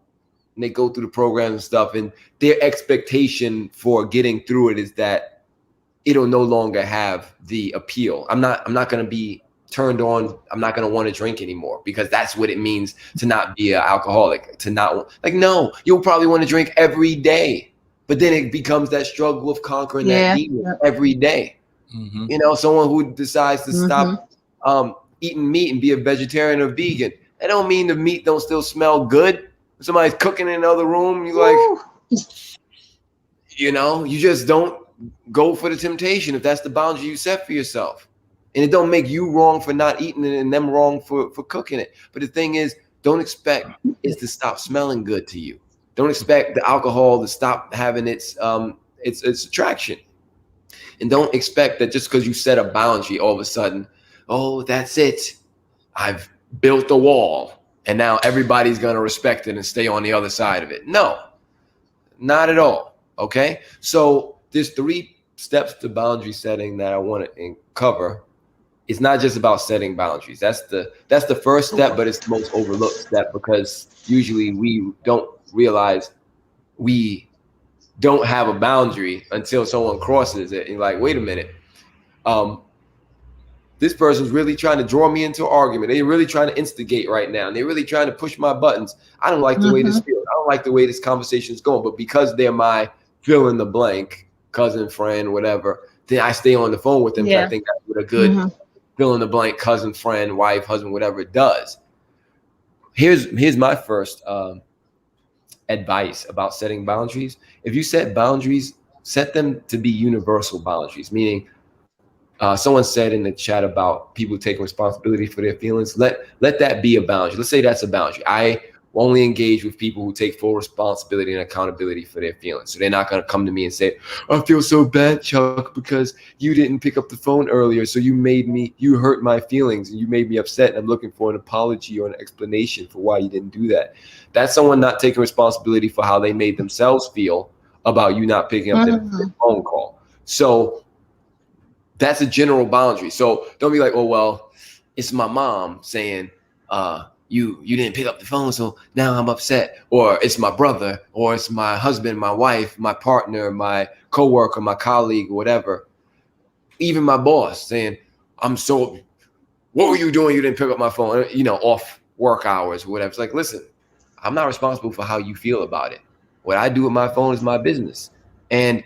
and they go through the program and stuff, and their expectation for getting through it is that it'll no longer have the appeal. I'm not going to be turned on. I'm not going to want to drink anymore because that's what it means to not be an alcoholic, to not no, you'll probably want to drink every day, but then it becomes that struggle of conquering that demon every day. Someone who decides to stop eating meat and be a vegetarian or vegan, that don't mean the meat don't still smell good. If somebody's cooking in another room, you like, you just don't go for the temptation if that's the boundary you set for yourself. And it don't make you wrong for not eating it and them wrong for cooking it. But the thing is, don't expect it to stop smelling good to you. Don't expect the alcohol to stop having its attraction. And don't expect that just because you set a boundary, all of a sudden, oh, that's it. I've built a wall and now everybody's going to respect it and stay on the other side of it. No, not at all. Okay. So there's 3 steps to boundary setting that I want to cover. It's not just about setting boundaries. That's the first step, but it's the most overlooked step because usually we don't realize we don't have a boundary until someone crosses it. And you're like, wait a minute. This person's really trying to draw me into an argument. They're really trying to instigate right now. And they're really trying to push my buttons. I don't like the way this feels. I don't like the way this conversation is going. But because they're my fill in the blank, cousin, friend, whatever, then I stay on the phone with them. Yeah. I think that's what a good fill in the blank cousin, friend, wife, husband, whatever it does. Here's my first advice about setting boundaries. If you set boundaries, set them to be universal boundaries, meaning someone said in the chat about people taking responsibility for their feelings. Let that be a boundary. Let's say that's a boundary. I only engage with people who take full responsibility and accountability for their feelings. So they're not going to come to me and say, I feel so bad, Chuck, because you didn't pick up the phone earlier. So you hurt my feelings and you made me upset. And I'm looking for an apology or an explanation for why you didn't do that. That's someone not taking responsibility for how they made themselves feel about you not picking up their phone call. So that's a general boundary. So don't be like, oh, well, it's my mom saying, you didn't pick up the phone, so now I'm upset. Or it's my brother, or it's my husband, my wife, my partner, my coworker, my colleague, whatever. Even my boss saying, what were you doing? You didn't pick up my phone, off work hours or whatever. It's like, listen, I'm not responsible for how you feel about it. What I do with my phone is my business. And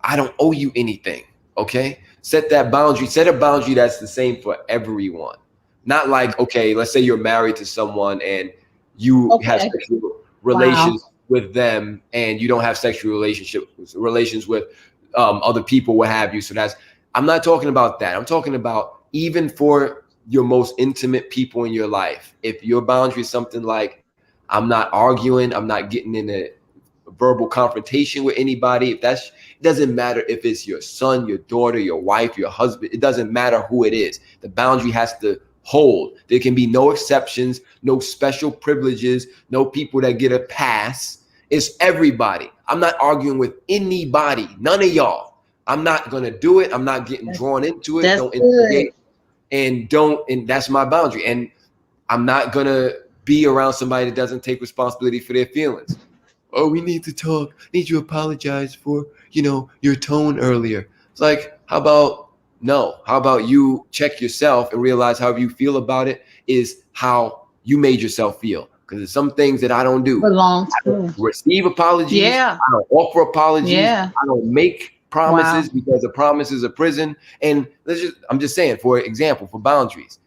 I don't owe you anything, okay? Set that boundary. Set a boundary that's the same for everyone. Not like, okay, let's say you're married to someone and you have sexual relations with them and you don't have sexual relations with other people, what have you. So I'm not talking about that. I'm talking about even for your most intimate people in your life. If your boundary is something like, I'm not arguing, I'm not getting in a verbal confrontation with anybody. It doesn't matter if it's your son, your daughter, your wife, your husband. It doesn't matter who it is. The boundary has to hold. There can be no exceptions, no special privileges, no people that get a pass. It's everybody. I'm not arguing with anybody, none of y'all. I'm not going to do it. I'm not getting drawn into it. Don't instigate. And that's my boundary. And I'm not going to be around somebody that doesn't take responsibility for their feelings. Oh, we need to talk. I need you to apologize for, your tone earlier. It's like, how about you check yourself and realize how you feel about it is how you made yourself feel. Because there's some things that I don't do. I don't receive apologies. Yeah. I don't offer apologies. Yeah. I don't make promises because a promise is a prison. And I'm just saying, for example, for boundaries,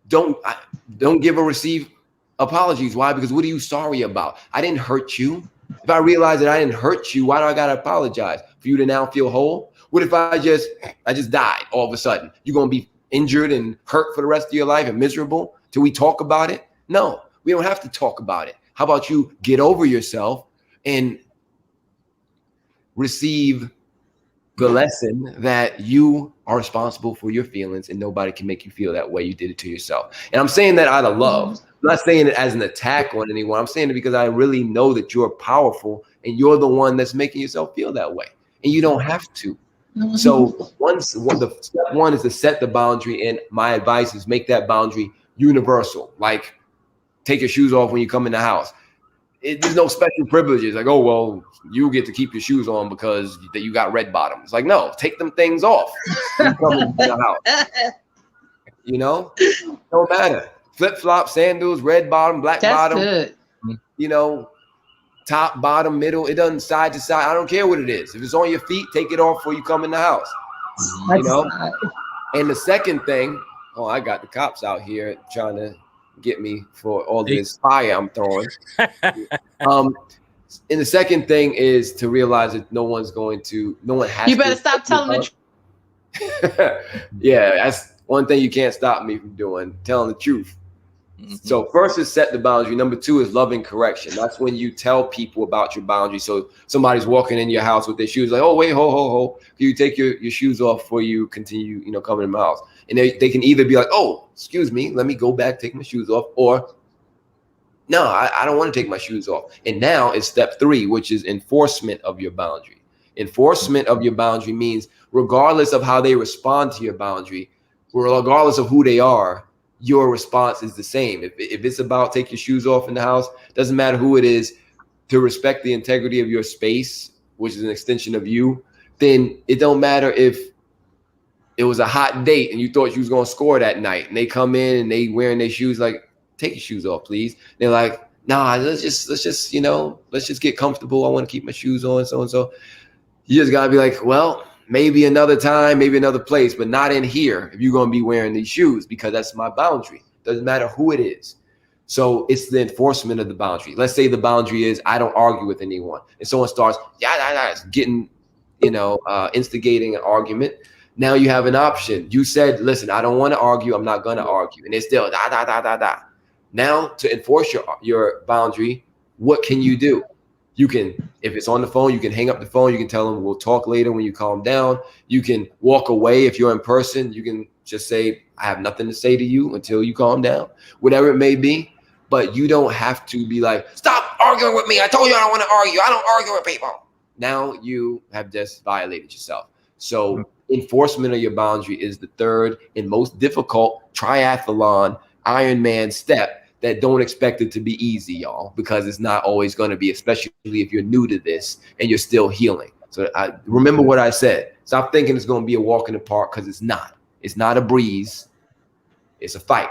don't give or receive apologies. Why? Because what are you sorry about? I didn't hurt you. If I realize that I didn't hurt you, why do I gotta apologize? For you to now feel whole? What if I just died all of a sudden? You're gonna be injured and hurt for the rest of your life and miserable till we talk about it? No, we don't have to talk about it. How about you get over yourself and receive the lesson that you are responsible for your feelings and nobody can make you feel that way. You did it to yourself. And I'm saying that out of love. I'm not saying it as an attack on anyone. I'm saying it because I really know that you're powerful and you're the one that's making yourself feel that way. And you don't have to. So the step one is to set the boundary. And my advice is make that boundary universal. Like take your shoes off when you come in the house. There's no special privileges. Like, oh, well, you get to keep your shoes on because you got red bottoms. Like, no, take them things off when you come into the house. Don't matter. Flip-flop, sandals, red bottom, black bottom. Good. Top, bottom, middle. It doesn't side to side. I don't care what it is. If it's on your feet, take it off before you come in the house. And the second thing, I got the cops out here trying to get me for all this fire I'm throwing. And the second thing is to realize that no one has. You better stop telling the truth. Yeah, that's one thing you can't stop me from doing, telling the truth. So first is set the boundary. Number 2 is loving correction. That's when you tell people about your boundary. So somebody's walking in your house with their shoes, like, oh, wait, ho. Can you take your shoes off before you continue, coming in my house? And they can either be like, oh, excuse me, let me go back, take my shoes off, or no, I don't want to take my shoes off. And now it's step 3, which is enforcement of your boundary. Enforcement of your boundary means regardless of how they respond to your boundary, regardless of who they are, your response is the same. If it's about take your shoes off in the house, doesn't matter who it is, to respect the integrity of your space, which is an extension of you, then it don't matter if it was a hot date and you thought you was going to score that night and they come in and they wearing their shoes, like, take your shoes off, please. They're like, nah, let's just get comfortable. I want to keep my shoes on, so and so. You just got to be like, well, maybe another time, maybe another place, but not in here if you're going to be wearing these shoes, because that's my boundary. Doesn't matter who it is. So it's the enforcement of the boundary. Let's say the boundary is I don't argue with anyone, and someone starts getting, instigating an argument. Now you have an option. You said, listen, I don't want to argue. I'm not going to argue. And it's still da. Now to enforce your boundary, what can you do? You can, if it's on the phone, you can hang up the phone. You can tell them we'll talk later when you calm down. You can walk away. If you're in person, you can just say, I have nothing to say to you until you calm down, whatever it may be. But you don't have to be like, stop arguing with me. I told you I don't want to argue. I don't argue with people. Now you have just violated yourself. So enforcement of your boundary is the third and most difficult triathlon Ironman step that don't expect it to be easy, y'all, because it's not always going to be, especially if you're new to this and you're still healing. So I remember what I said. Stop thinking it's going to be a walk in the park, because it's not. It's not a breeze. It's a fight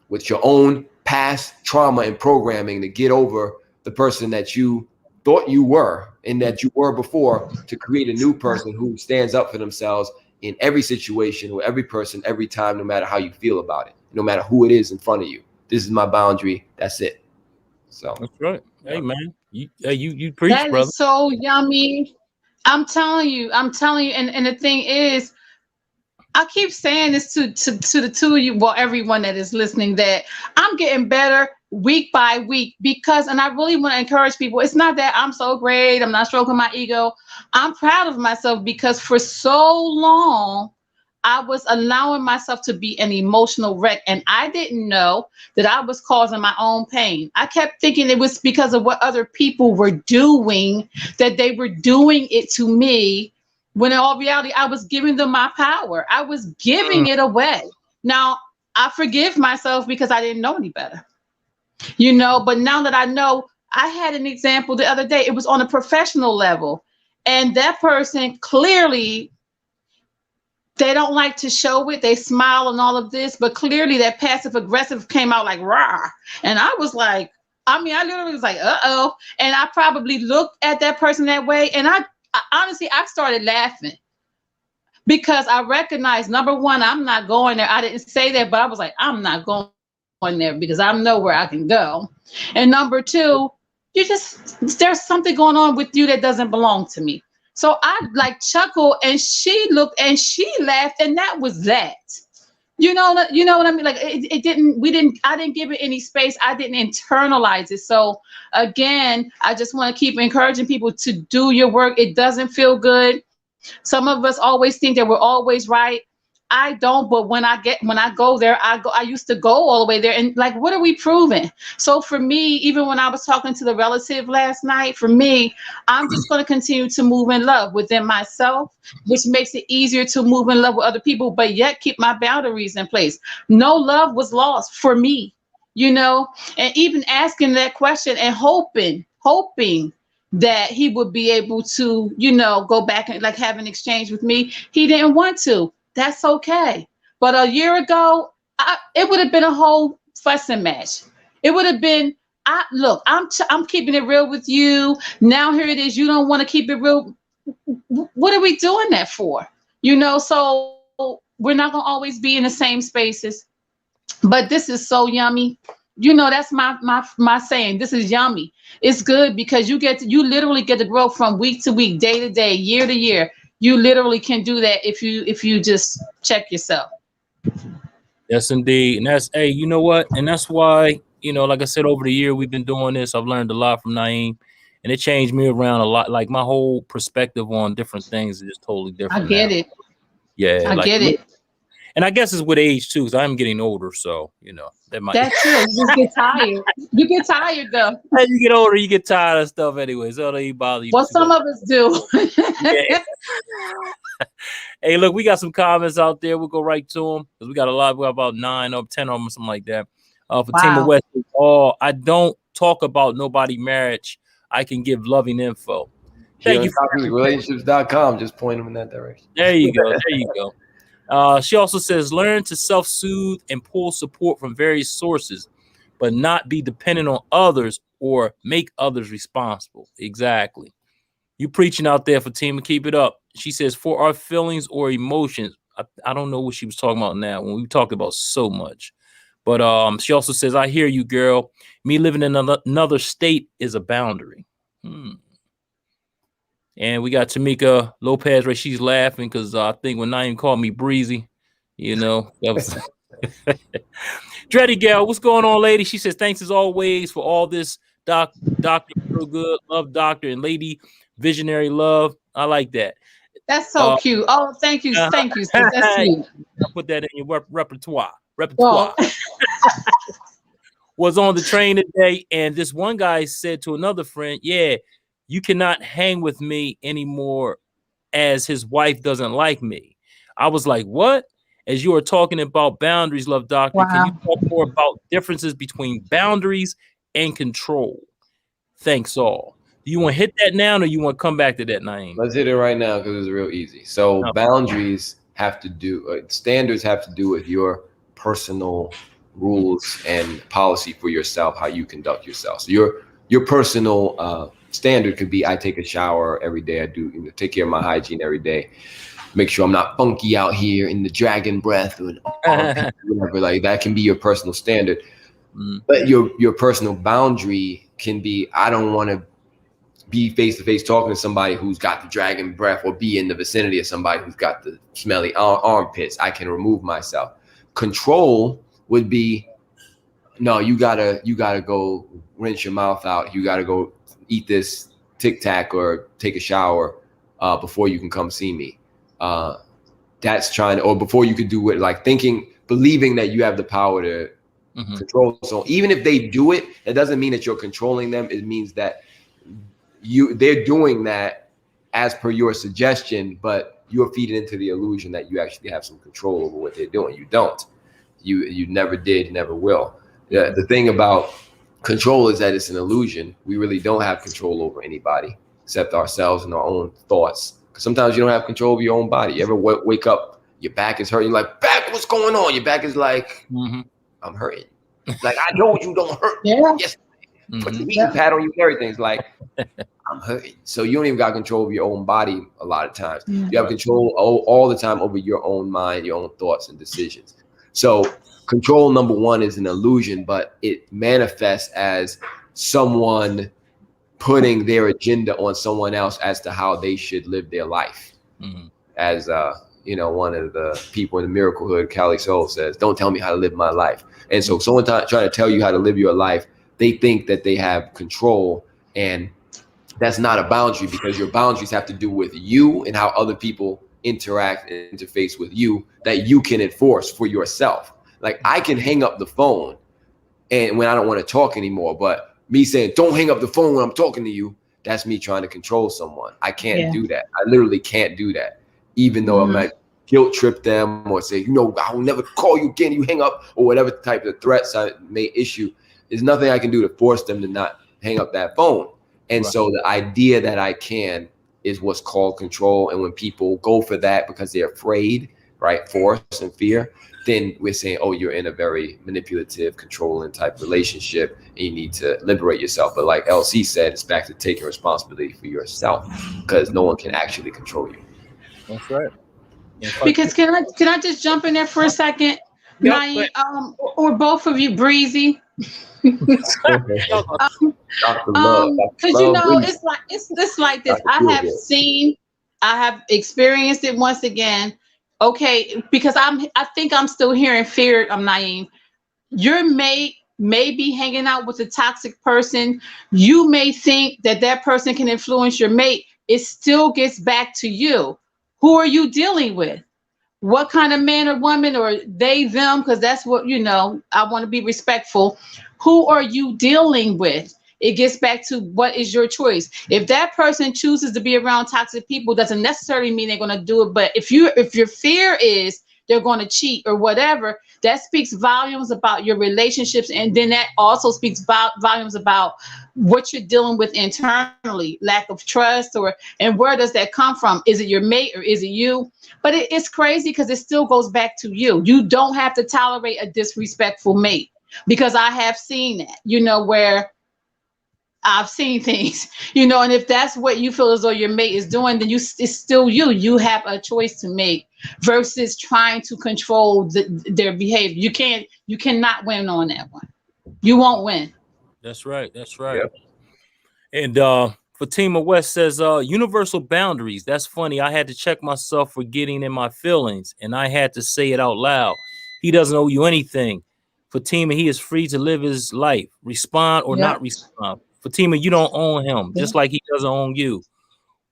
with your own past trauma and programming to get over the person that you thought you were and that you were before, to create a new person who stands up for themselves in every situation with every person, every time, no matter how you feel about it, no matter who it is in front of you. This is my boundary. That's it. So that's right. Hey man, you preach, that brother. Is so yummy. I'm telling you. And the thing is, I keep saying this to the two of you, well, everyone that is listening, that I'm getting better week by week, because, and I really want to encourage people. It's not that I'm so great. I'm not stroking my ego. I'm proud of myself, because for so long, I was allowing myself to be an emotional wreck, and I didn't know that I was causing my own pain. I kept thinking it was because of what other people were doing, that they were doing it to me, when in all reality, I was giving them my power. I was giving it away. Now, I forgive myself because I didn't know any better, but now that I know, I had an example the other day. It was on a professional level, and that person clearly, they don't like to show it. They smile and all of this, but clearly that passive aggressive came out like rah. And I was like, I literally was like, uh-oh. And I probably looked at that person that way. And I honestly, I started laughing, because I recognized, number one, I'm not going there. I didn't say that, but I was like, I'm not going there, because I know where I can go. And number two, there's something going on with you that doesn't belong to me. So I chuckled, and she looked and she laughed, and that was that. You know what I mean? Like I didn't give it any space. I didn't internalize it. So again, I just want to keep encouraging people to do your work. It doesn't feel good. Some of us always think that we're always right. I don't, but when I go there, I used to go all the way there, and like, what are we proving? So for me, even when I was talking to the relative last night, for me, I'm just going to continue to move in love within myself, which makes it easier to move in love with other people, but yet keep my boundaries in place. No love was lost for me, and even asking that question and hoping that he would be able to, go back and like have an exchange with me. He didn't want to. That's okay. But a year ago, it would have been a whole fussing match. It would have been, I'm keeping it real with you. Now here it is. You don't want to keep it real. What are we doing that for? So we're not going to always be in the same spaces. But this is so yummy. That's my saying. This is yummy. It's good because you literally get to grow from week to week, day to day, year to year. you literally can do that if you just check yourself. Yes, indeed. And that's, hey, you know what? And that's why, like I said, over the year we've been doing this. I've learned a lot from Naeem, and it changed me around a lot. Like my whole perspective on different things is just totally different. I get it. Yeah, I get it. And I guess it's with age too, because I'm getting older. So, that might. That's true. You just get tired. You get tired though. As you get older, you get tired of stuff anyway. So it don't even bother you. Well, some of us do. Yeah. Hey, look, we got some comments out there. We'll go right to them because we got a lot. We got about 9 or 10 of them, something like that. Fatima West, I don't talk about nobody marriage. I can give loving info. Thank you. Relationships.com. Just point them in that direction. There you go. There you go. She also says, learn to self-soothe and pull support from various sources, but not be dependent on others or make others responsible. Exactly. You preaching out there, Fatima. Keep it up. She says, for our feelings or emotions. I don't know what she was talking about now when we talked about so much. But she also says, I hear you, girl. Me living in another state is a boundary. And we got Tamika Lopez, right? She's laughing because I think when Naeem called me breezy, that was Dreddy Gal. What's going on, lady? She says, thanks as always for all this, Dr. Real Good, love Doctor, and Lady Visionary Love. I like that. That's so cute. Oh, thank you. Thank you. That's sweet. I'll put that in your repertoire. Was on the train today, and this one guy said to another friend, yeah, you cannot hang with me anymore as his wife doesn't like me. I was like, what? As you are talking about boundaries, love Doctor, Can you talk more about differences between boundaries and control? Thanks all. Do you want to hit that now, or you want to come back to that, Naeem? Let's hit it right now because it's real easy. So boundaries have to do, standards have to do with your personal rules and policy for yourself, how you conduct yourself. So your personal standard could be, I take a shower every day. I do take care of my hygiene every day. Make sure I'm not funky out here in the dragon breath or whatever. Like that can be your personal standard. But your personal boundary can be, I don't want to be face to face talking to somebody who's got the dragon breath, or be in the vicinity of somebody who's got the smelly armpits. I can remove myself. Control would be, no, you gotta go rinse your mouth out. You gotta go eat this Tic Tac or take a shower before you can come see me. That's trying to, or before you could do it, like believing that you have the power to control. So even if they do it, it doesn't mean that you're controlling them. It means that they're doing that as per your suggestion, but you're feeding into the illusion that you actually have some control over what they're doing. You don't. You never did, never will. The thing about control is that it's an illusion. We really don't have control over anybody except ourselves and our own thoughts. Because sometimes you don't have control over your own body. You ever wake up, your back is hurting, you're like, back, what's going on? Your back is like, I'm hurting. Like, I told you don't hurt. Yeah. Yes. Put the heat pad on you, everything's like, I'm hurting. So you don't even got control of your own body a lot of times. You have control all the time over your own mind, your own thoughts and decisions. So control, number one, is an illusion, but it manifests as someone putting their agenda on someone else as to how they should live their life. As one of the people in the Miracle Hood, Cali Soul, says, don't tell me how to live my life. And so someone trying to tell you how to live your life, they think that they have control, and that's not a boundary, because your boundaries have to do with you and how other people interact and interface with you that you can enforce for yourself. Like, I can hang up the phone and when I don't want to talk anymore, but me saying, don't hang up the phone when I'm talking to you, that's me trying to control someone. I can't do that. I literally can't do that. Even though I might guilt trip them or say, I will never call you again, you hang up, or whatever type of threats I may issue. There's nothing I can do to force them to not hang up that phone. And so the idea that I can is what's called control. And when people go for that because they're afraid, right, force and fear, then we're saying, oh, you're in a very manipulative, controlling type relationship, and you need to liberate yourself. But like LC said, it's back to taking responsibility for yourself, because no one can actually control you. That's right. Because can I just jump in there for a second? Or both of you, Breezy. Because it's like this. I have seen have experienced it once again. Okay, because I think I'm still hearing fear. I'm naive. Your mate may be hanging out with a toxic person. You may think that that person can influence your mate. It still gets back to you. Who are you dealing with? What kind of man or woman, or they, them, because that's what, I want to be respectful. Who are you dealing with? It gets back to what is your choice. If that person chooses to be around toxic people, doesn't necessarily mean they're going to do it. But if your fear is they're going to cheat or whatever, that speaks volumes about your relationships. And then that also speaks volumes about what you're dealing with internally, lack of trust, and where does that come from? Is it your mate or is it you? But it's crazy because it still goes back to you. You don't have to tolerate a disrespectful mate, because I have seen that, where I've seen things, and if that's what you feel as though your mate is doing, then it's still you. You have a choice to make versus trying to control their behavior. You cannot win on that one. You won't win. That's right. That's right. Yep. And Fatima West says, universal boundaries. That's funny. I had to check myself for getting in my feelings, and I had to say it out loud. He doesn't owe you anything. Fatima, he is free to live his life. Respond or not respond. Fatima, you don't own him, just like he doesn't own you.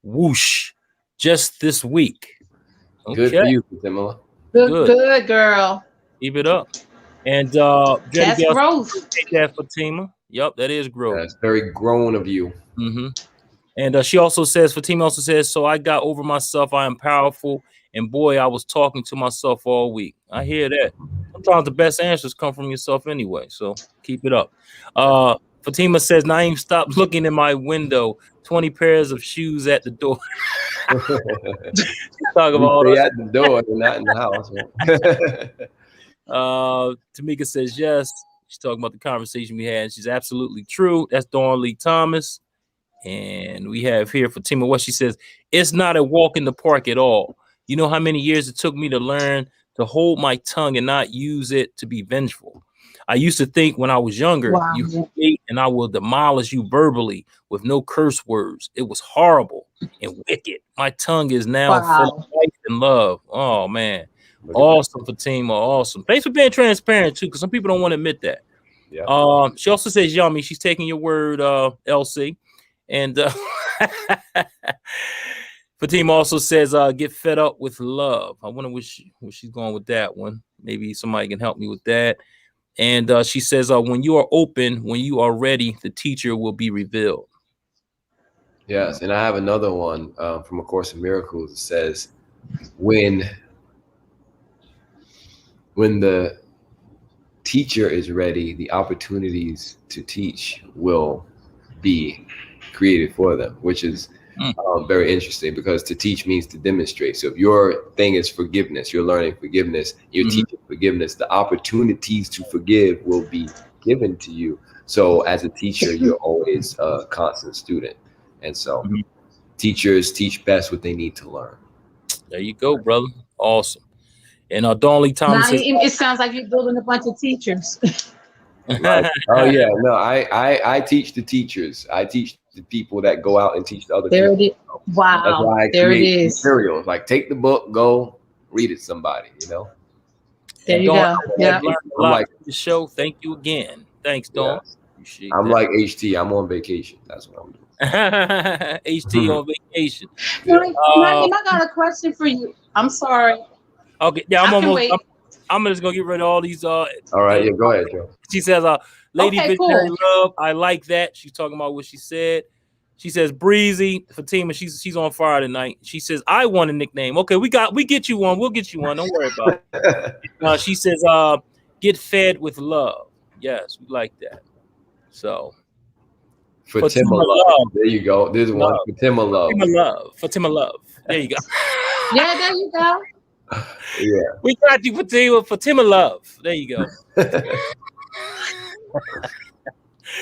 Whoosh. Just this week. Okay. Good for you, Fatima. Good girl. Keep it up. And that's growth. Take that, Fatima. Yep, that is growth. That's very grown of you. Mm-hmm. And she also says, Fatima also says, so I got over myself. I am powerful. And boy, I was talking to myself all week. I hear that. Sometimes the best answers come from yourself anyway. So keep it up. Fatima says, Naeem, stop looking in my window. 20 pairs of shoes at the door. Talk about all at the door, they're not in the house. Tamika says, yes. She's talking about the conversation we had. She's absolutely true. That's Dawn Lee Thomas. And we have here Fatima West. She says, it's not a walk in the park at all. You know how many years it took me to learn to hold my tongue and not use it to be vengeful. I used to think when I was younger, you hate and I will demolish you verbally with no curse words. It was horrible and wicked. My tongue is now full of life and love. Oh, man. Awesome, Fatima. Awesome. Thanks for being transparent, too, because some people don't want to admit that. Yeah. She also says, yummy. She's taking your word, LC. And Fatima also says, get fed up with love. I wonder where she's going with that one. Maybe somebody can help me with that. And she says, when you are open, when you are ready, the teacher will be revealed. Yes. And I have another one from A Course in Miracles. It says, when the teacher is ready, the opportunities to teach will be created for them, which is very interesting, because to teach means to demonstrate. So if your thing is forgiveness, you're learning forgiveness, you're teaching forgiveness, the opportunities to forgive will be given to you. So as a teacher, you're always a constant student. And so teachers teach best what they need to learn. There you go, brother. Awesome. And Dawn Lee Thomas says, it sounds like you're building a bunch of teachers. Right. Oh yeah, no, I teach the teachers. I teach the people that go out and teach the other people. It is. Wow. That's why I create materials. Like, take the book, go read it somebody, There you go. Yeah. Like the show. Thank you again. Thanks, Dawn. Yeah. I'm like HT. I'm on vacation. That's what I'm doing. HT on vacation. I got a question for you. I'm sorry. Okay. Yeah, I'm just gonna get rid of all these. All right. Yeah. Go ahead, Joe. She says, Lady Visionary Love. I like that. She's talking about what she said. She says, Breezy, Fatima, she's on fire tonight. She says, I want a nickname. Okay, we get you one. We'll get you one. Don't worry about it. She says, get fed with love. Yes, we like that. So Fatima Love. There you go. There's one. Fatima Love. Fatima Love. There you go. Yeah, there you go. Yeah. We got you, Fatima Love. There you go.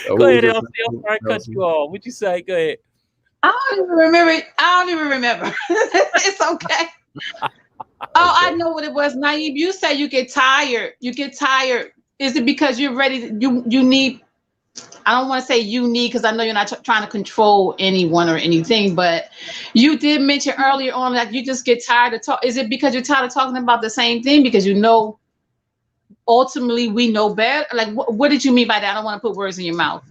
Go ahead, LC. I'm sorry to cut you off. What'd you say? Go ahead. I don't even remember. It's okay. I know what it was. Naeem, you said you get tired. Is it because you're ready? You need I don't want to say you need, because I know you're not trying to control anyone or anything, but you did mention earlier on that you just get tired of talk. Is it because you're tired of talking about the same thing? Because you know, ultimately we know better. Like, what did you mean by that? I don't want to put words in your mouth.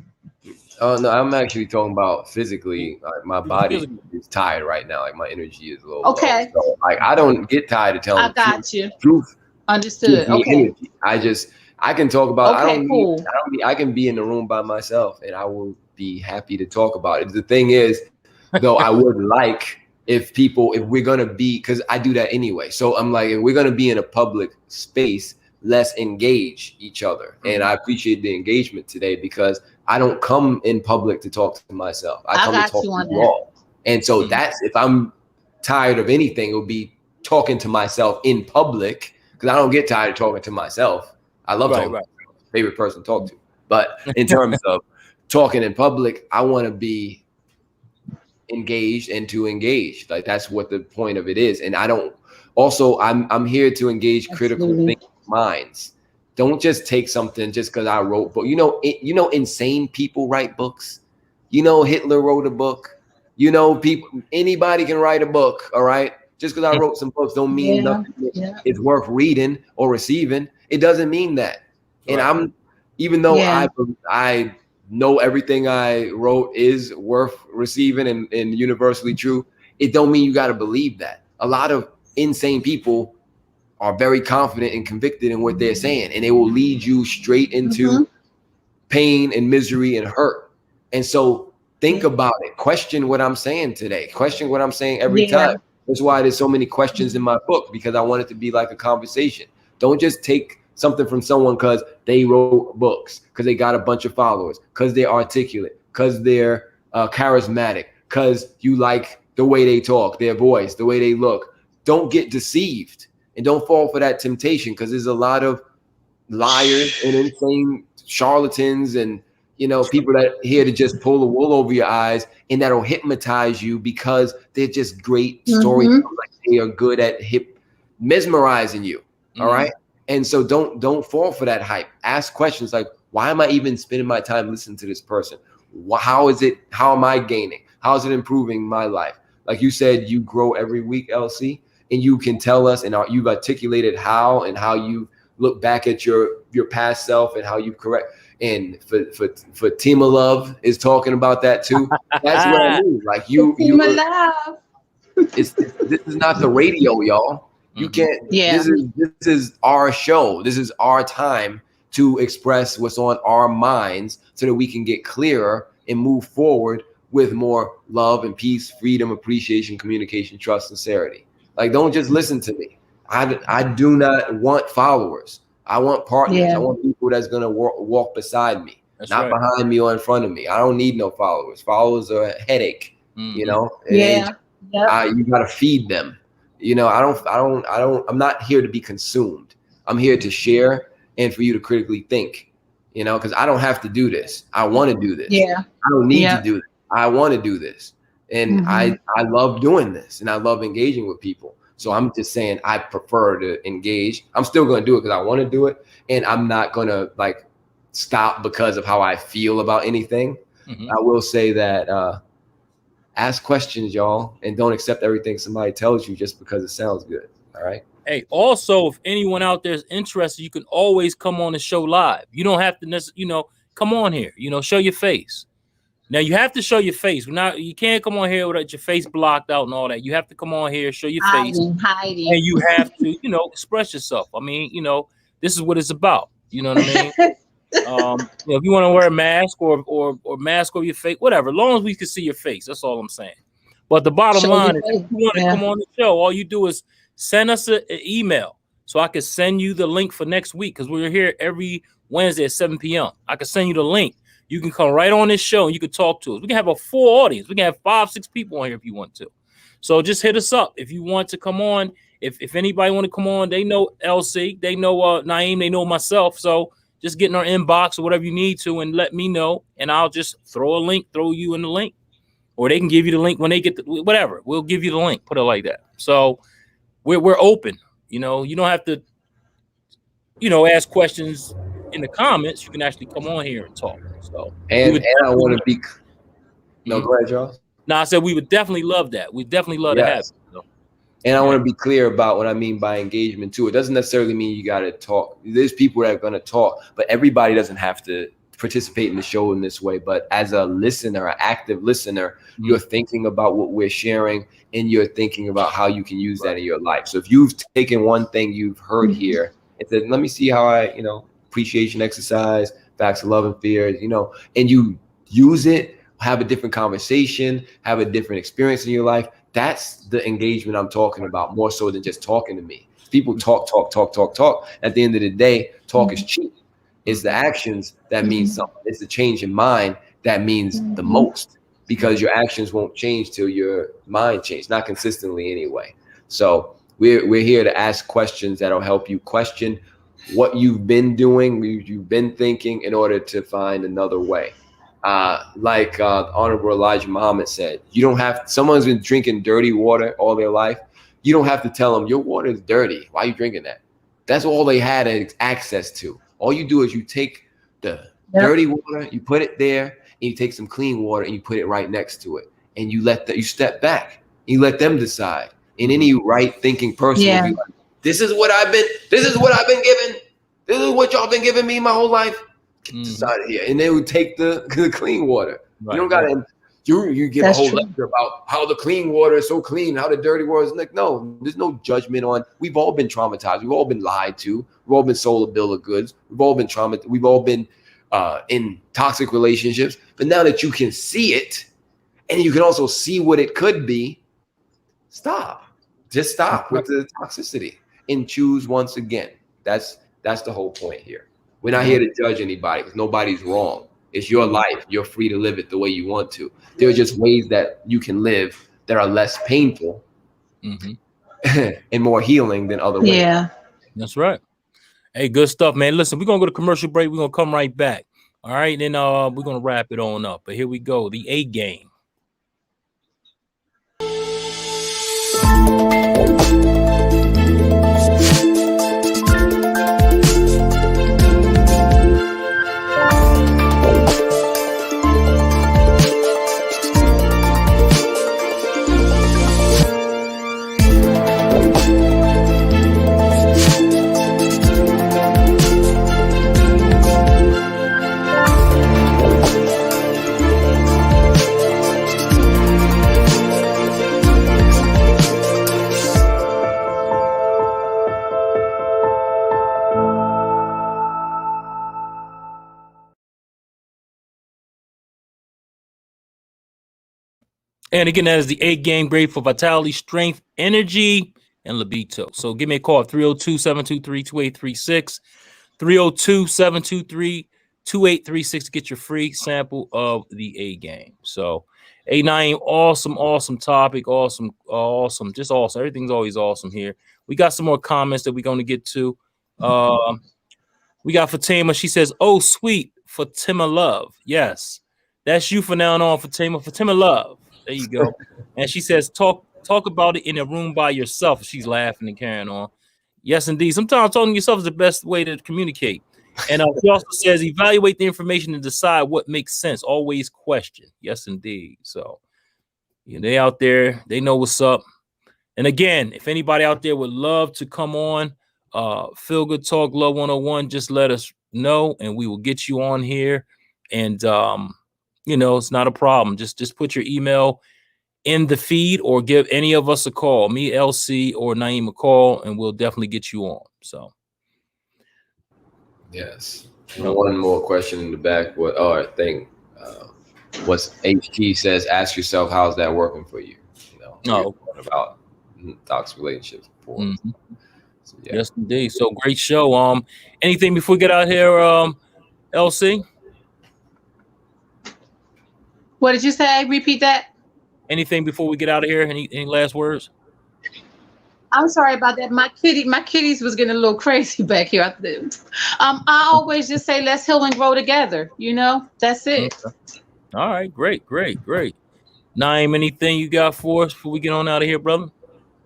Oh no, I'm actually talking about physically. Like my body is tired right now. Like my energy is low. Okay. So like I don't get tired of telling I got you. truth. Understood. Okay. Energy. I can talk about. Okay, cool. I can be in the room by myself, and I will be happy to talk about it. The thing is, though, I would like if we're gonna be, because I do that anyway. So I'm like, if we're gonna be in a public space, let's engage each other. And I appreciate the engagement today, because I don't come in public to talk to myself. I come to talk to you all. And so that's, if I'm tired of anything, it would be talking to myself in public, because I don't get tired of talking to myself. I love talking to myself. Favorite person to talk to. But in terms of talking in public, I want to be engaged and to engage. Like that's what the point of it is. And I don't, also I'm here to engage critical thinking minds. Don't just take something just because I wrote book. You know, insane people write books. You know, Hitler wrote a book. You know, anybody can write a book. All right. Just because I wrote some books don't mean nothing is worth reading or receiving. It doesn't mean that. And even though I know everything I wrote is worth receiving and universally true, it don't mean you got to believe that. A lot of insane people are very confident and convicted in what they're saying, and they will lead you straight into pain and misery and hurt. And so think about it. Question what I'm saying today. Question what I'm saying every time. That's why there's so many questions in my book, because I want it to be like a conversation. Don't just take something from someone because they wrote books, because they got a bunch of followers, because they're articulate, because they're charismatic, because you like the way they talk, their voice, the way they look. Don't get deceived. And don't fall for that temptation, because there's a lot of liars and insane charlatans and, you know, people that are here to just pull the wool over your eyes, and that'll hypnotize you because they're just great storytellers. Like they are good at mesmerizing you. All right. And so don't fall for that hype. Ask questions like, why am I even spending my time listening to this person? How am I gaining? How is it improving my life? Like you said, you grow every week, LC. And you can tell us, and you've articulated how you look back at your past self and how you correct. And for Tima Love is talking about that too. That's what I mean. Like Tima Love. This is not the radio, y'all. You can't. Yeah. This is our show. This is our time to express what's on our minds, so that we can get clearer and move forward with more love and peace, freedom, appreciation, communication, trust, sincerity. Like, don't just listen to me. I do not want followers. I want partners. I want people that's going to walk beside me, not behind me or in front of me. I don't need no followers. Followers are a headache, you know? You got to feed them. You know, I'm not here to be consumed. I'm here to share and for you to critically think, you know, because I don't have to do this. I want to do this. I don't need to do this. I want to do this. And I love doing this, and I love engaging with people. So I'm just saying I prefer to engage. I'm still going to do it because I want to do it. And I'm not going to like stop because of how I feel about anything. I will say that ask questions, y'all, and don't accept everything somebody tells you just because it sounds good. All right. Hey, also, if anyone out there is interested, you can always come on the show live. You don't have to necessarily, come on here, show your face. Now you have to show your face. You can't come on here with your face blocked out and all that. You have to come on here, show your face, hiding. And you have to, express yourself. I mean, this is what it's about. You know what I mean? If you want to wear a mask or mask over your face, whatever, as long as we can see your face, that's all I'm saying. But the bottom line is, if you want to come on the show, all you do is send us an email so I can send you the link for next week, because we're here every Wednesday at 7 p.m. I can send you the link. You can come right on this show and you can talk to us. We can have a full audience. We can have 5-6 people on here if you want to. So just hit us up if you want to come on. If anybody want to come on, they know LC, they know Naeem, they know myself. So just get in our inbox or whatever you need to and let me know, and I'll just throw you in the link, or they can give you the link when they get whatever. We'll give you the link. Put it like that. So we're open. You don't have to, ask questions in the comments, you can actually come on here and talk. So, and I want to be. No, go ahead, Charles. No, I said we would definitely love that. We definitely love to have it. So. And I want to be clear about what I mean by engagement too. It doesn't necessarily mean you got to talk. There's people that are going to talk, but everybody doesn't have to participate in the show in this way. But as a listener, an active listener, you're thinking about what we're sharing, and you're thinking about how you can use that in your life. So if you've taken one thing you've heard here and said, let me see how I, appreciation exercise, facts of love and fear, and you use it, have a different conversation, have a different experience in your life. That's the engagement I'm talking about, more so than just talking to me. People talk. At the end of the day, talk is cheap. It's the actions that mean something. It's the change in mind that means the most, because your actions won't change till your mind changes, not consistently anyway. So we're here to ask questions that'll help you question what you've been doing, you've been thinking, in order to find another way. Like Honorable Elijah Muhammad said, you don't have, someone's been drinking dirty water all their life. You don't have to tell them your water is dirty. Why are you drinking that? That's all they had access to. All you do is you take the dirty water, you put it there, and you take some clean water and you put it right next to it. And you you step back, and you let them decide. And any right thinking person will be like, this is what I've been given. This is what y'all been giving me my whole life. Decide here. And they would take the clean water. Right. You don't gotta you give a whole lecture about how the clean water is so clean, how the dirty water is. Like, no, there's no judgment on. We've all been traumatized. We've all been lied to. We've all been sold a bill of goods. We've all been traumatized. We've all been in toxic relationships. But now that you can see it, and you can also see what it could be, stop. Just stop with the toxicity and choose once again. That's the whole point here. We're not here to judge anybody, because nobody's wrong. It's your life. You're free to live it the way you want to. There are just ways that you can live that are less painful and more healing than other ways. Yeah, that's right. Hey, good stuff, man. Listen, we're going to go to commercial break. We're going to come right back. All right. Then we're going to wrap it on up. But here we go. The A game. And again, that is the A game, great for vitality, strength, energy, and libido. So give me a call at 302-723-2836, 302-723-2836 to get your free sample of the A game. So A9, awesome topic, awesome, just awesome. Everything's always awesome here. We got some more comments that we're going to get to. We got Fatima. She says, "Oh, sweet Fatima Love." Yes, that's you for now on, Fatima. Fatima Love. There you go. And she says, talk about it in a room by yourself. She's laughing and carrying on. Yes, indeed. Sometimes talking to yourself is the best way to communicate. And she also says, evaluate the information and decide what makes sense. Always question. Yes, indeed. So they out there. They know what's up. And again, if anybody out there would love to come on, Feel Good Talk Love 101, just let us know and we will get you on here. And, it's not a problem. Just put your email in the feed or give any of us a call, me, LC, or Naeem a call, and we'll definitely get you on. So, yes. One more question in the back. What's HT says? Ask yourself, how's that working for you? About toxic relationships before. So, yeah. Yes, indeed. So great show. Anything before we get out here, LC? What did you say? Repeat that. Anything before we get out of here? Any last words? I'm sorry about that. My kitties was getting a little crazy back here. I always just say, let's heal and grow together. That's it. Okay. All right. Great. Naeem, anything you got for us before we get on out of here, brother?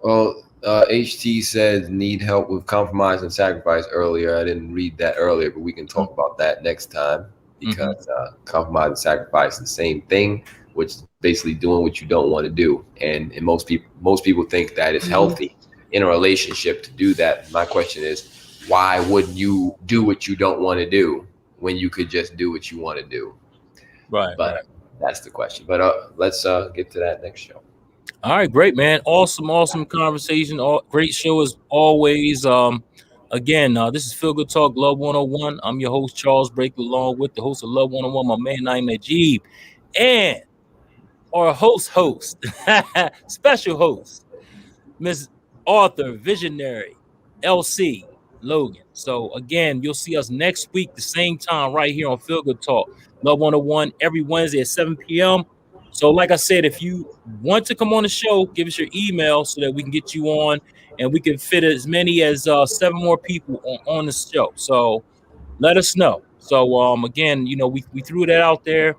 Well, HT said need help with compromise and sacrifice earlier. I didn't read that earlier, but we can talk about that next time because compromise and sacrifice is the same thing, which is basically doing what you don't want to do. And most people think that it's healthy in a relationship to do that. My question is, why wouldn't you do what you don't want to do when you could just do what you want to do? Right. But that's the question. But let's get to that next show. All right, great, man. Awesome conversation. Great show as always. Again, this is Feel Good Talk Love 101. I'm your host, Charles Breaker, along with the host of Love 101, my man, Naeem Najib, and our host, special host, Miss Author, Visionary, LC Logan. So again, you'll see us next week, the same time, right here on Feel Good Talk Love 101, every Wednesday at 7 p.m. So like I said, if you want to come on the show, give us your email so that we can get you on and we can fit as many as 7 more people on the show. So let us know. So again, we threw that out there.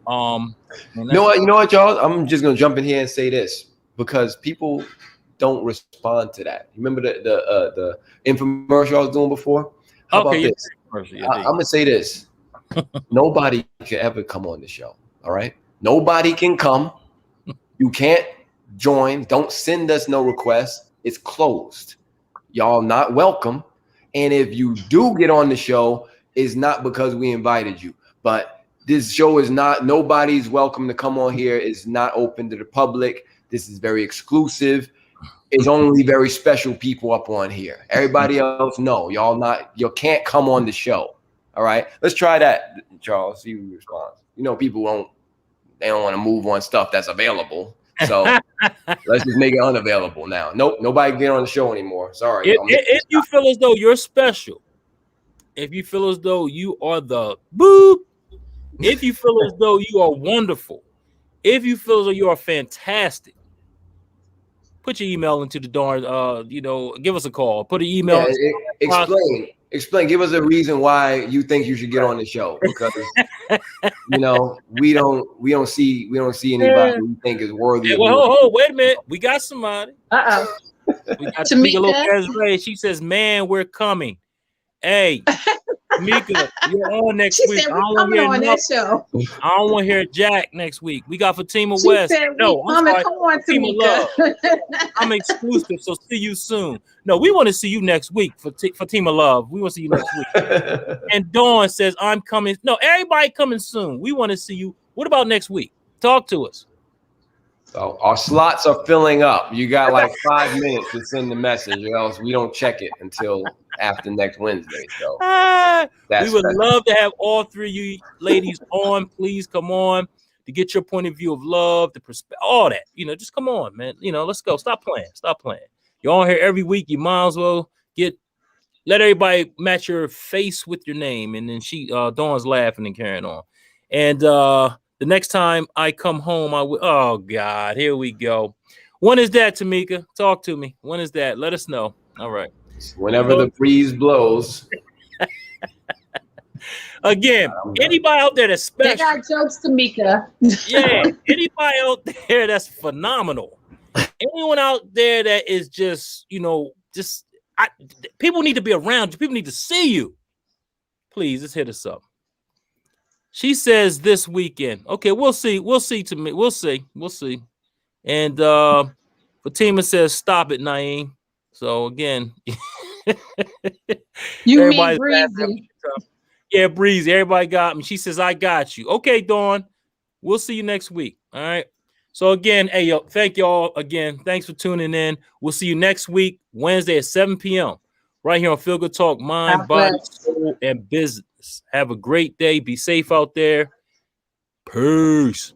You know what, y'all? I'm just gonna jump in here and say this because people don't respond to that. Remember the infomercial I was doing before? How about this? I'm gonna say this. Nobody can ever come on the show. All right. Nobody can come. You can't join. Don't send us no requests. It's closed. Y'all not welcome. And if you do get on the show, it's not because we invited you. But this show is not, nobody's welcome to come on here. It's not open to the public. This is very exclusive. It's only very special people up on here. Everybody else, no. You can't come on the show. All right. Let's try that, Charles. See who responds. People they don't want to move on stuff that's available. So let's just make it unavailable now. Nope, nobody can get on the show anymore. Sorry. If you feel as though you're special, if you feel as though you are the boop, if you feel as though you are wonderful, if you feel as though you are fantastic, put your email into the darn, give us a call. Put an email. Yeah, explain. Give us a reason why you think you should get on the show because we don't see anybody we think is worthy. Hey, well, wait a minute. We got somebody. We got Tamika Lopez. She says, "Man, we're coming." Hey, Tamika, you're on next week. I don't want to hear Jack next week. We got Fatima West. No, I'm sorry. Fatima Love. I'm exclusive, so see you soon. No, we want to see you next week for Fatima Love. We want to see you next week. And Dawn says, I'm coming. No, everybody coming soon. We want to see you. What about next week? Talk to us. So our slots are filling up. You got like 5 minutes to send the message, or else we don't check it until after next Wednesday. So we would love to have all 3 of you ladies on. Please come on to get your point of view of love, the perspective, all that. Just come on, man. Let's go. Stop playing. You're on here every week. You might as well let everybody match your face with your name. And then Dawn's laughing and carrying on. And the next time I come home, oh God, here we go. When is that, Tamika? Talk to me. When is that? Let us know. All right. Whenever the breeze blows. Again, anybody out there that's special. They got jokes, Tamika. Yeah, anybody out there that's phenomenal. Anyone out there that is just, people need to be around you. People need to see you. Please, just hit us up. She says this weekend. Okay, we'll see. We'll see. We'll see. And Fatima says, "Stop it, Naeem." So again, you mean Breezy? Yeah, Breezy. Everybody got me. She says, "I got you." Okay, Dawn. We'll see you next week. All right. So again, hey, thank y'all again. Thanks for tuning in. We'll see you next week, Wednesday at 7 p.m. right here on Feel Good Talk, Mind, Body, Soul, and Business. Have a great day. Be safe out there. Peace.